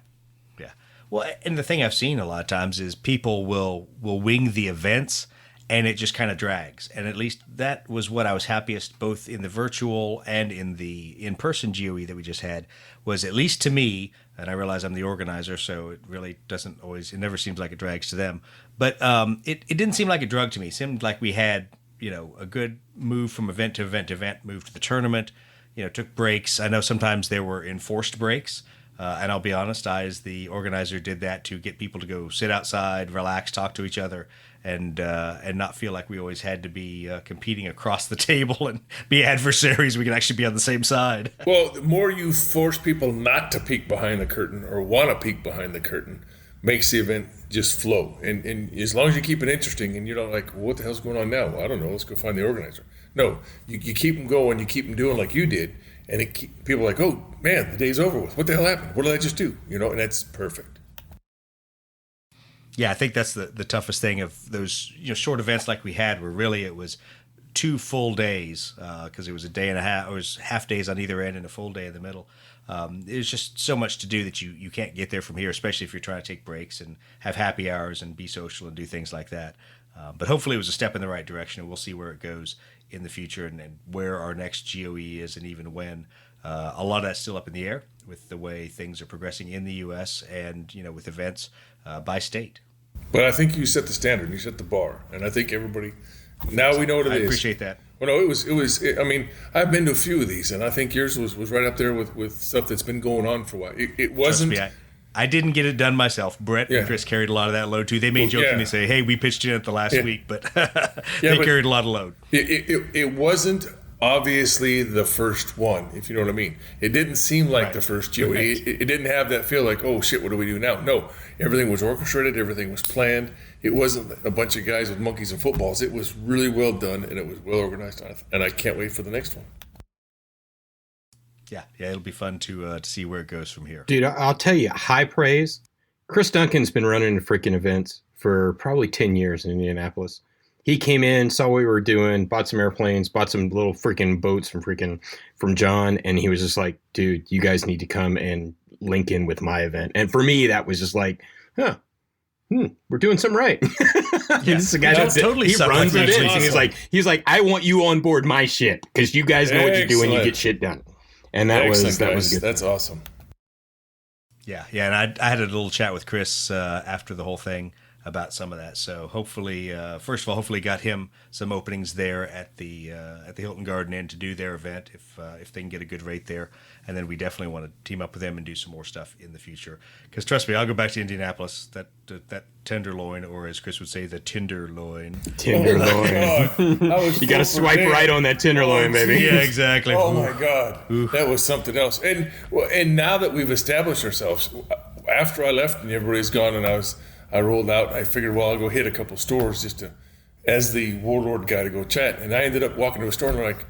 Well, and the thing I've seen a lot of times is people will wing the events, and it just kind of drags. And at least that was what I was happiest both in the virtual and in the in-person GOE that we just had, was at least to me, and I realize I'm the organizer, so it really doesn't always, it never seems like it drags to them. But it didn't seem like a drug to me. It seemed like we had, a good move from event to event to event, moved to the tournament, took breaks. I know sometimes there were enforced breaks. And I'll be honest, I, as the organizer, did that to get people to go sit outside, relax, talk to each other, and not feel like we always had to be competing across the table and be adversaries. We can actually be on the same side. Well, the more you force people not to peek behind the curtain or want to peek behind the curtain, makes the event just flow. And as long as you keep it interesting and you're not like, well, what the hell's going on now? Well, I don't know. Let's go find the organizer. No, you keep them going. You keep them doing like you did. And people are like, oh, man, the day's over with. What the hell happened? What did I just do? And that's perfect. Yeah, I think that's the toughest thing of those short events like we had, where really it was 2 full days because it was a day and a half. It was half days on either end and a full day in the middle. It was just so much to do that you can't get there from here, especially if you're trying to take breaks and have happy hours and be social and do things like that. But hopefully it was a step in the right direction, and we'll see where it goes in the future and where our next GOE is and even when. A lot of that's still up in the air with the way things are progressing in the U.S. and, with events by state. But I think you set the standard, you set the bar, and I think everybody now we know what it is. I appreciate that. Well, no, it was. I mean, I've been to a few of these, and I think yours was right up there with stuff that's been going on for a while. It wasn't. Trust me, I didn't get it done myself. Brett and Chris carried a lot of that load too. They may jokingly say, "Hey, we pitched in it the last week," but they carried a lot of load. It wasn't obviously the first one, if you know what I mean. It didn't seem like the first GOE. It didn't have that feel like, oh shit, what do we do now? No, everything was orchestrated, everything was planned. It wasn't a bunch of guys with monkeys and footballs. It was really well done, and it was well organized, and I can't wait for the next one. Yeah, it'll be fun to see where it goes from here. Dude, I'll tell you, high praise. Chris Duncan's been running the freaking events for probably 10 years in Indianapolis. He came in, saw what we were doing, bought some airplanes, bought some little freaking boats from John, and he was just like, dude, you guys need to come and link in with my event. And for me, that was just like, we're doing something right. This is a guy that's totally he runs like events, and he's like, I want you on board my ship because you guys know what you do and you get shit done. And that was good. That's awesome. Yeah, and I had a little chat with Chris after the whole thing about some of that. So hopefully, first of all, got him some openings there at the Hilton Garden Inn to do their event if they can get a good rate there. And then we definitely want to team up with them and do some more stuff in the future. Because trust me, I'll go back to Indianapolis. That tenderloin, or as Chris would say, the Tenderloin. Tenderloin. You got to swipe right on that Tenderloin, baby. Yeah, exactly. Oh my God, that was something else. And now that we've established ourselves, after I left and everybody's gone, and I rolled out. I figured, well, I'll go hit a couple stores just to, as the Warlord guy, to go chat. And I ended up walking to a store and they're like,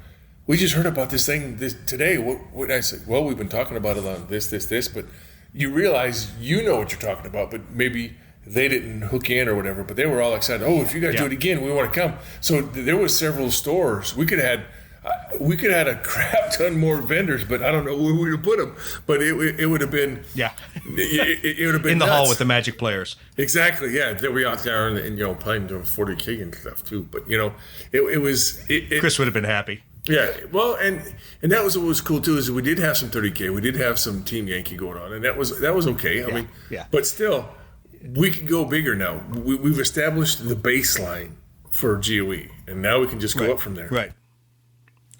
we just heard about this thing today. What I said, well, we've been talking about it on this, but you realize you know what you're talking about, but maybe they didn't hook in or whatever. But they were all excited. Oh, if you guys do it again, we want to come. So there was several stores. We could have had a crap ton more vendors, but I don't know where we would put them. But it would have been it would have been in the nuts. hall with the Magic players. Exactly, yeah. They'll be out there and playing to 40K and stuff too. But it was Chris would have been happy. Yeah, well, and that was what was cool too, is we did have some 30K, we did have some Team Yankee going on, and that was okay. I mean, but still, we could go bigger now. We've established the baseline for GOE, and now we can just go up from there. Right.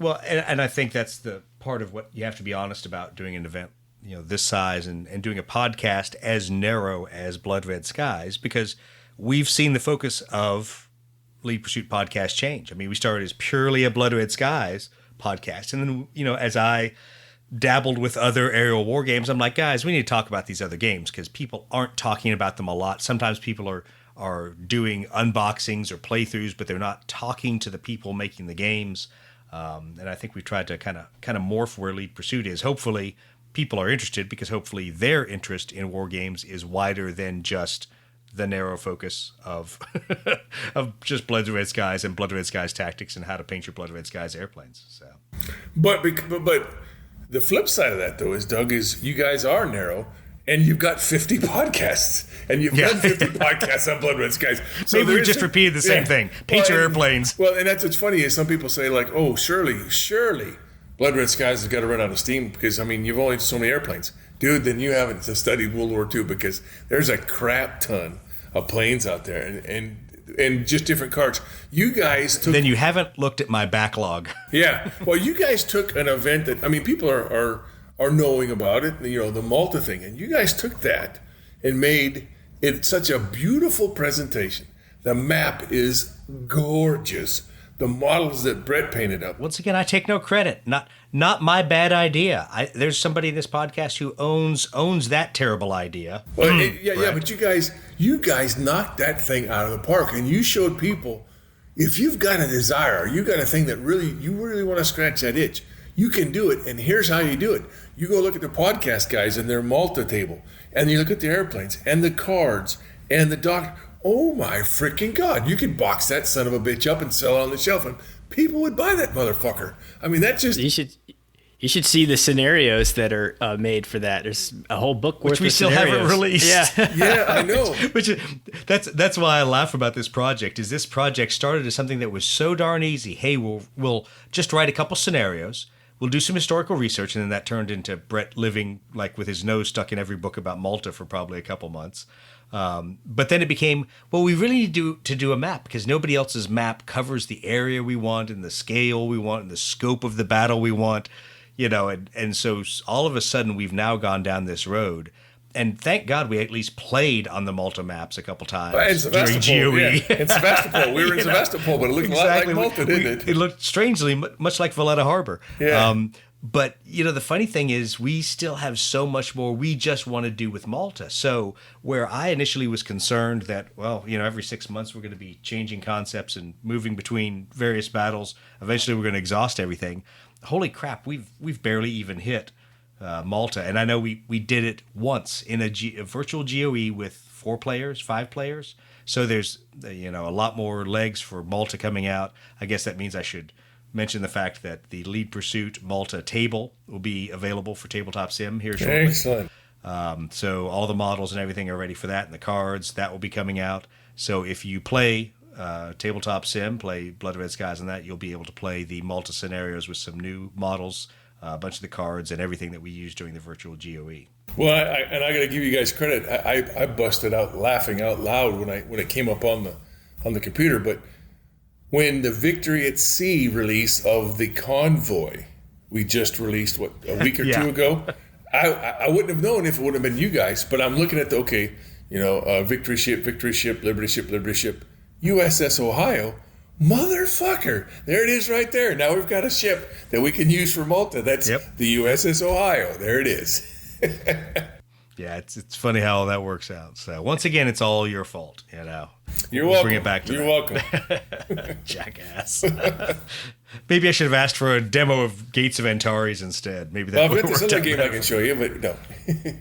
Well, and I think that's the part of what you have to be honest about doing an event, this size and doing a podcast as narrow as Blood Red Skies, because we've seen the focus of Lead Pursuit podcast change. I mean, we started as purely a Blood Red Skies podcast. And then, as I dabbled with other aerial war games, I'm like, guys, we need to talk about these other games because people aren't talking about them a lot. Sometimes people are doing unboxings or playthroughs, but they're not talking to the people making the games. And I think we tried to kind of morph where Lead Pursuit is. Hopefully people are interested because hopefully their interest in war games is wider than just the narrow focus of just Blood Red Skies and Blood Red Skies tactics and how to paint your Blood Red Skies airplanes. So, but the flip side of that though is, Doug, is you guys are narrow and you've got 50 podcasts and you've done 50 podcasts on Blood Red Skies. So maybe we just repeated the same thing. Paint your airplanes. Well, and that's what's funny is some people say like, oh, surely Blood Red Skies has got to run out of steam because you've only so many airplanes. Dude, then you haven't studied World War II because there's a crap ton of planes out there and just different cards. You guys took... Then you haven't looked at my backlog. Yeah. Well, you guys took an event that, people are knowing about it, the Malta thing, and you guys took that and made it such a beautiful presentation. The map is gorgeous. The models that Brett painted up. Once again, I take no credit. Not my bad idea. There's somebody in this podcast who owns that terrible idea. Well, but you guys knocked that thing out of the park, and you showed people if you've got a desire, you got a thing that you really want to scratch that itch, you can do it. And here's how you do it: you go look at the podcast guys and their Malta table, and you look at the airplanes and the cards and the doc. Oh my freaking God! You could box that son of a bitch up and sell it on the shelf, and people would buy that motherfucker. That just You should see the scenarios that are made for that. There's a whole book worth Which we of still scenarios. haven't released. Yeah. Yeah, I know. That's why I laugh about this project. Is this project started as something that was so darn easy. Hey, we'll just write a couple scenarios. We'll do some historical research, and then that turned into Brett living like with his nose stuck in every book about Malta for probably a couple months. But then it became, well, we really need to do a map because nobody else's map covers the area we want and the scale we want and the scope of the battle we want, and so all of a sudden we've now gone down this road. And thank God we at least played on the Malta maps a couple times In during GOE. Yeah. In Sevastopol. We were in Sevastopol, but it looked a lot like Malta, didn't it? It looked strangely much like Valletta Harbor. Yeah. But, the funny thing is we still have so much more we just want to do with Malta. So where I initially was concerned that, well, every 6 months we're going to be changing concepts and moving between various battles. Eventually we're going to exhaust everything. Holy crap, we've barely even hit Malta. And I know we did it once in a virtual GOE with 4 players, 5 players. So there's, a lot more legs for Malta coming out. I guess that means I should mention the fact that the Lead Pursuit Malta table will be available for Tabletop Sim here shortly. Excellent. So all the models and everything are ready for that, and the cards, that will be coming out. So if you play Tabletop Sim, play Blood Red Skies and that, you'll be able to play the Malta scenarios with some new models, a bunch of the cards, and everything that we used during the virtual GOE. Well, I got to give you guys credit. I busted out laughing out loud when it came up on the computer. But when the Victory at Sea release of the Convoy we just released a week or Yeah. 2 ago, I wouldn't have known if it would have been you guys. But I'm looking at Victory Ship, Liberty Ship, USS Ohio. Motherfucker, there it is right there. Now we've got a ship that we can use for Malta. That's the USS Ohio. There it is. Yeah, it's funny how all that works out. So once again, it's all your fault. You're We'll welcome. bring it back to You're that. welcome. Jackass. Maybe I should have asked for a demo of Gates of Antares instead. Maybe that Well, would I've got have this worked other out game I better. can show you, but no.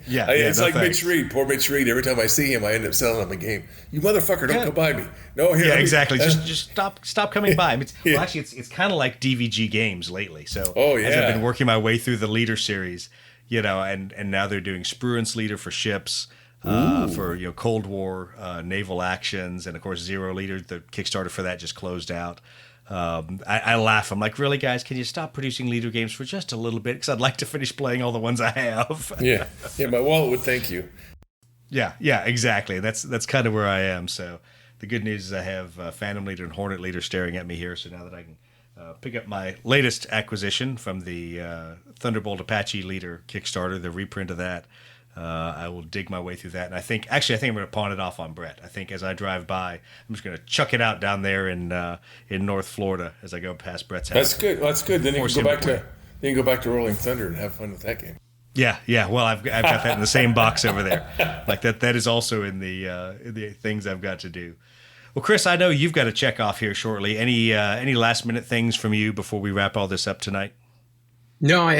Yeah, It's no like thanks. Mitch Reed. Poor Mitch Reed. Every time I see him, I end up selling him a game. You motherfucker, don't come by me. No, here. Yeah, let me- exactly. Just stop coming by. Yeah. Well, actually, it's kind of like DVG games lately. So as yeah. I've been working my way through the Leader series, and now they're doing Spruance Leader for ships, for Cold War naval actions, and of course Zero Leader. The Kickstarter for that just closed out. I laugh. I'm like, really, guys? Can you stop producing Leader games for just a little bit? Because I'd like to finish playing all the ones I have. Yeah, my wallet would thank you. Yeah, exactly. That's kind of where I am. So the good news is I have Phantom Leader and Hornet Leader staring at me here. So now that I can pick up my latest acquisition from the Thunderbolt Apache Leader Kickstarter, the reprint of that, I will dig my way through that. And I think I'm going to pawn it off on Brett. I think as I drive by, I'm just going to chuck it out down there in North Florida as I go past Brett's house. That's good. Then you Force can him go to back play. to Rolling Thunder and have fun with that game. Yeah. Well, I've got that in the same box over there. Like that is also in the things I've got to do. Well, Chris, I know you've got to check off here shortly. Any last minute things from you before we wrap all this up tonight? No,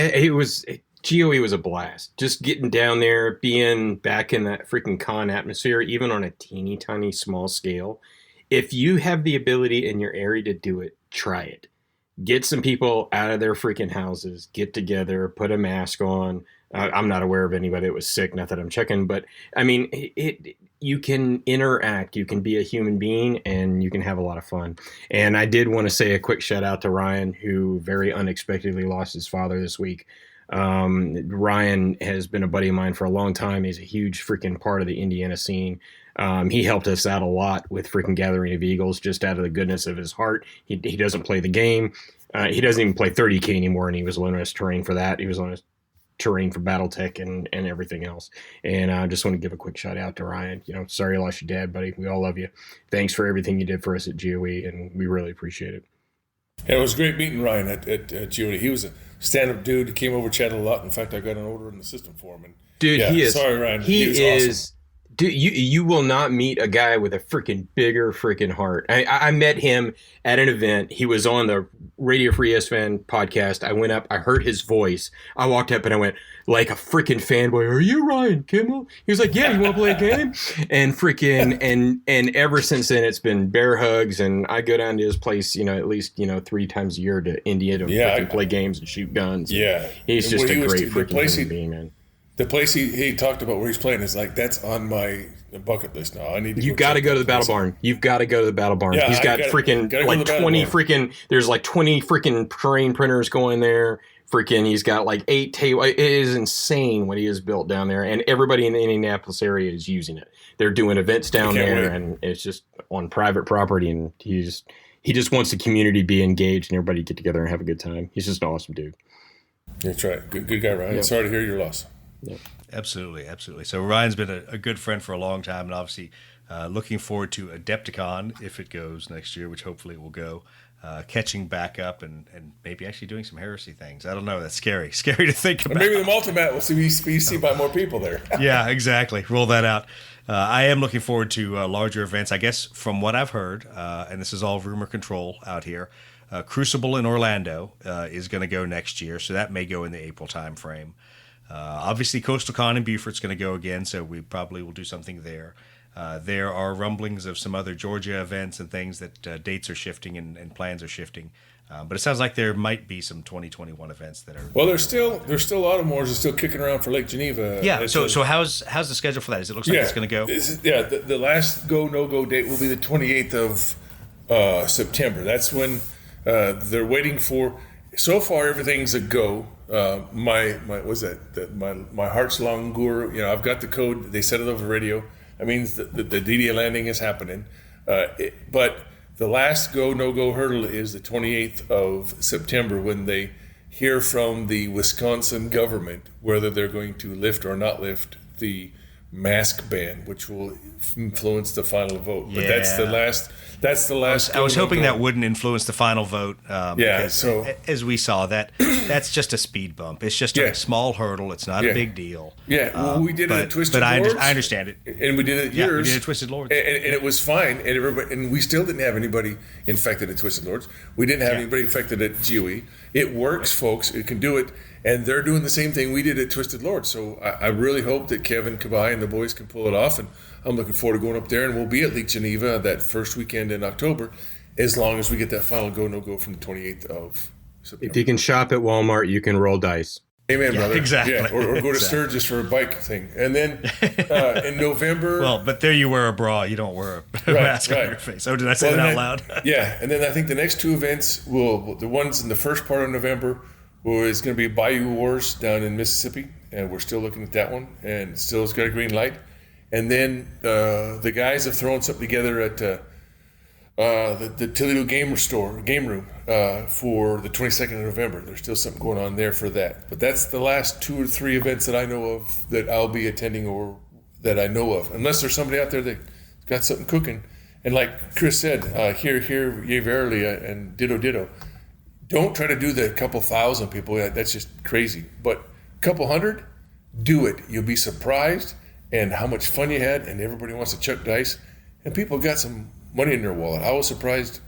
GOE was a blast. Just getting down there, being back in that freaking con atmosphere, even on a teeny tiny small scale. If you have the ability in your area to do it, try it. Get some people out of their freaking houses, get together, put a mask on. I'm not aware of anybody that was sick, not that I'm checking, but I mean, you can interact, you can be a human being, and you can have a lot of fun. And I did want to say a quick shout out to Ryan, who very unexpectedly lost his father this week. Ryan has been a buddy of mine for a long time. He's a huge freaking part of the Indiana scene. He helped us out a lot with freaking Gathering of Eagles, just out of the goodness of his heart. He doesn't play the game. He doesn't even play 30K anymore, and he was on his terrain for that. He was on his terrain for Battletech and everything else. And I just want to give a quick shout out to Ryan. Sorry you lost your dad, buddy. We all love you. Thanks for everything you did for us at GOE, and we really appreciate it. Yeah, it was great meeting Ryan at GOE. He was a stand-up dude. He came over, chatted a lot. In fact, I got an order in the system for him. And Dude, yeah, he is. Sorry, Ryan. He was is awesome. Dude, you will not meet a guy with a freaking bigger freaking heart. I met him at an event. He was on the Radio Free ESPN podcast. I went up, I heard his voice. I walked up and I went like a freaking fanboy. Are you Ryan Kimmel? He was like, yeah, you want to play a game? And freaking and ever since then it's been bear hugs, and I go down to his place, at least 3 times a year to India to freaking play games and shoot guns. Yeah, he's just a great freaking human being, man. The place he talked about where he's playing is like, that's on my bucket list now. I need to. You got to go to the Battle Barn. You've got to go to the Battle Barn. Yeah, he's got freaking like 20 freaking. There's like 20 freaking terrain printers going there. Freaking, he's got like 8 table. It is insane what he has built down there, and everybody in the Indianapolis area is using it. They're doing events down there, and it's just on private property. And he just wants the community to be engaged and everybody get together and have a good time. He's just an awesome dude. That's right. Good guy, Ryan. Yep. Sorry to hear your loss. Yep. Absolutely. So Ryan's been a good friend for a long time, and obviously looking forward to Adepticon if it goes next year, which hopefully it will go. Catching back up and maybe actually doing some heresy things. I don't know. That's scary to think about. Or maybe the Multimat will see by more people there. Yeah, exactly. Roll that out. I am looking forward to larger events. I guess from what I've heard, and this is all rumor control out here, Crucible in Orlando is going to go next year, so that may go in the April time frame. Obviously, Coastal Con in Beaufort's going to go again, so we probably will do something there. There are rumblings of some other Georgia events and things that dates are shifting and plans are shifting. But it sounds like there might be some 2021 events that are. Well, there's still Automoires is still kicking around for Lake Geneva. Yeah. So how's the schedule for that? Does it look like it's going to go? The last no-go date will be the 28th of September. That's when they're waiting for. So far, everything's a go. My heart's langur. I've got the code. They set it over radio. That means the DDA landing is happening. But the last no-go hurdle is the 28th of September when they hear from the Wisconsin government whether they're going to lift or not lift the mask ban, which will influence the final vote. But that's the last. I was hoping that wouldn't influence the final vote. Because so as we saw, that's just a speed bump. It's just a small hurdle. It's not a big deal. Yeah, we did it at Twisted Lords. I understand it. And we did it yours. We did it at Twisted Lords. And it was fine. And we still didn't have anybody infected at Twisted Lords. We didn't have anybody infected at GOE. It works, folks. It can do it. And they're doing the same thing we did at Twisted Lords. So I really hope that Kevin Kabai and the boys can pull it off. And I'm looking forward to going up there. And we'll be at Lake Geneva that first weekend in October, as long as we get that final no-go from the 28th of September. If you can shop at Walmart, you can roll dice. Amen, brother. Exactly. Yeah, or go to Sturgis for a bike thing. And then in November... Well, but there you wear a bra. You don't wear a mask on your face. Oh, did I say that out loud? Yeah. And then I think the next 2 events, the ones in the first part of November, is going to be Bayou Wars down in Mississippi. And we're still looking at that one. And still it's got a green light. And then the guys have thrown something together at the Toledo Game Room for the 22nd of November. There's still something going on there for that. But that's the last 2 or 3 events that I know of that I'll be attending or that I know of. Unless there's somebody out there that got something cooking. And like Chris said, here, yea, verily, and ditto. Don't try to do the couple thousand people. That's just crazy. But a couple hundred, do it. You'll be surprised and how much fun you had, and everybody wants to chuck dice. And people got some money in their wallet. I was surprised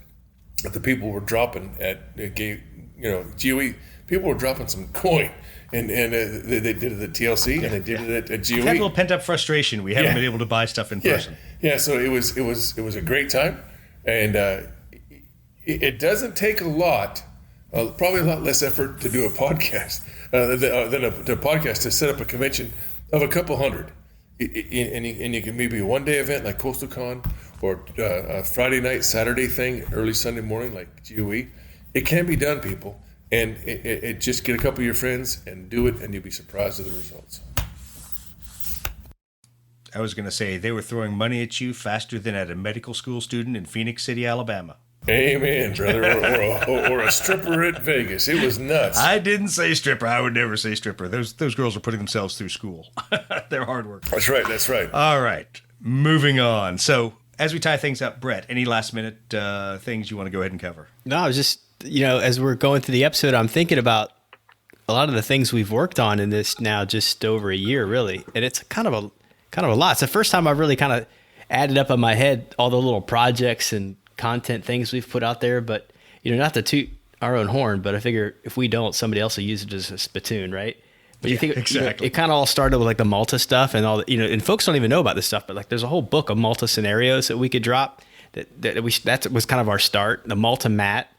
that the people were dropping at GOE. People were dropping some coin, and they did it at TLC and they did it at GOE. We had a little pent up frustration. We haven't been able to buy stuff in person. Yeah. So it was a great time, and it doesn't take a lot. Probably a lot less effort to do a podcast than a podcast to set up a convention of a couple hundred. And you can maybe a one-day event like Coastal Con or a Friday night, Saturday thing, early Sunday morning like GOE. It can be done, people. And it just get a couple of your friends and do it, and you'll be surprised at the results. I was going to say, they were throwing money at you faster than at a medical school student in Phoenix City, Alabama. Amen, brother. Or a stripper at Vegas. It was nuts. I didn't say stripper. I would never say stripper. Those girls are putting themselves through school. They're hard work. That's right. All right. Moving on. So as we tie things up, Brett, any last minute things you want to go ahead and cover? No, I was just, as we're going through the episode, I'm thinking about a lot of the things we've worked on in this now just over a year, really. And it's kind of kind of a lot. It's the first time I've really kind of added up in my head all the little projects and content things we've put out there. But, not to toot our own horn, but I figure if we don't, somebody else will use it as a spittoon, right? But you think exactly. It kind of all started with like the Malta stuff and all the, and folks don't even know about this stuff, but like there's a whole book of Malta scenarios that we could drop that was kind of our start. The Malta mat,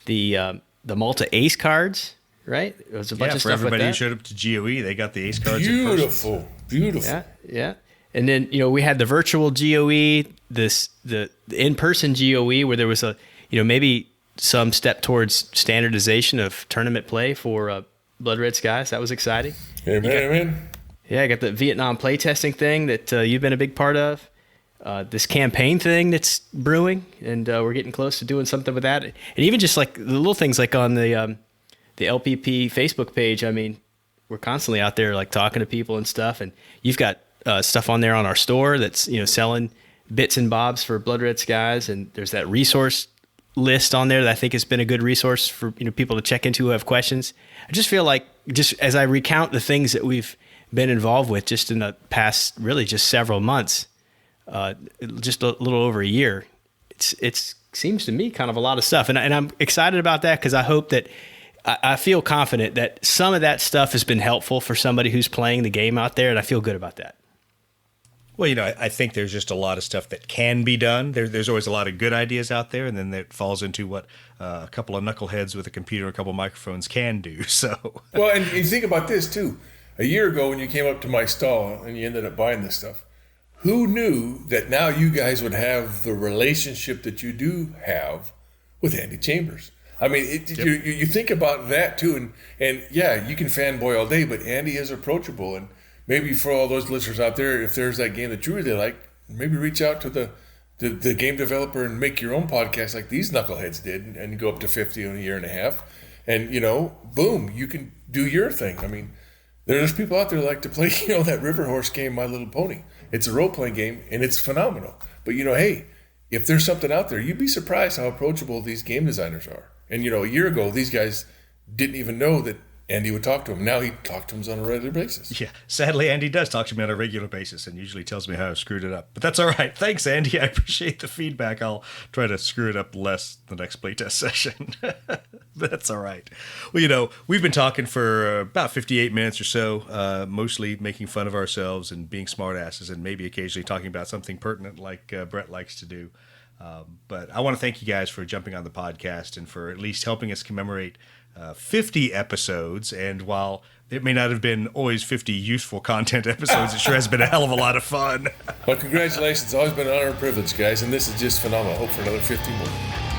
the Malta ace cards, right? It was a bunch of for stuff everybody like who that. showed up to GOE, they got the ace cards in person. Beautiful. Yeah. And then, we had the virtual GOE, the in-person GOE where there was a, maybe some step towards standardization of tournament play for Blood Red Skies. That was exciting. Amen. Yeah, I got the Vietnam playtesting thing that you've been a big part of. This campaign thing that's brewing, and we're getting close to doing something with that. And even just like the little things like on the LPP Facebook page, I mean, we're constantly out there like talking to people and stuff. And you've got stuff on there on our store that's, selling bits and bobs for Blood Red Skies. And there's that resource list on there that I think has been a good resource for people to check into who have questions. I just feel like just as I recount the things that we've been involved with just in the past really just several months, just a little over a year, it seems to me kind of a lot of stuff. And I'm excited about that because I hope that I feel confident that some of that stuff has been helpful for somebody who's playing the game out there, and I feel good about that. Well, I think there's just a lot of stuff that can be done. There's always a lot of good ideas out there, and then that falls into what a couple of knuckleheads with a computer and a couple of microphones can do. So, well, and you think about this too. A year ago, when you came up to my stall and you ended up buying this stuff, who knew that now you guys would have the relationship that you do have with Andy Chambers? I mean, you think about that too, and yeah, you can fanboy all day, but Andy is approachable, and maybe for all those listeners out there, if there's that game that you really like, maybe reach out to the game developer and make your own podcast like these knuckleheads did, and go up to 50 in a year and a half, and boom, you can do your thing. I mean, there's people out there that like to play, that River Horse game, My Little Pony. It's a role-playing game, and it's phenomenal. But, hey, if there's something out there, you'd be surprised how approachable these game designers are. And, a year ago, these guys didn't even know that Andy would talk to him. Now he talks to him on a regular basis. Yeah, sadly, Andy does talk to me on a regular basis and usually tells me how I've screwed it up. But that's all right. Thanks, Andy. I appreciate the feedback. I'll try to screw it up less the next playtest session. That's all right. Well, we've been talking for about 58 minutes or so, mostly making fun of ourselves and being smartasses and maybe occasionally talking about something pertinent like Brett likes to do. But I want to thank you guys for jumping on the podcast and for at least helping us commemorate 50 episodes. And while it may not have been always 50 useful content episodes, it sure has been a hell of a lot of fun. Well, congratulations. It's always been an honor and privilege, guys. And this is just phenomenal. I hope for another 50 more.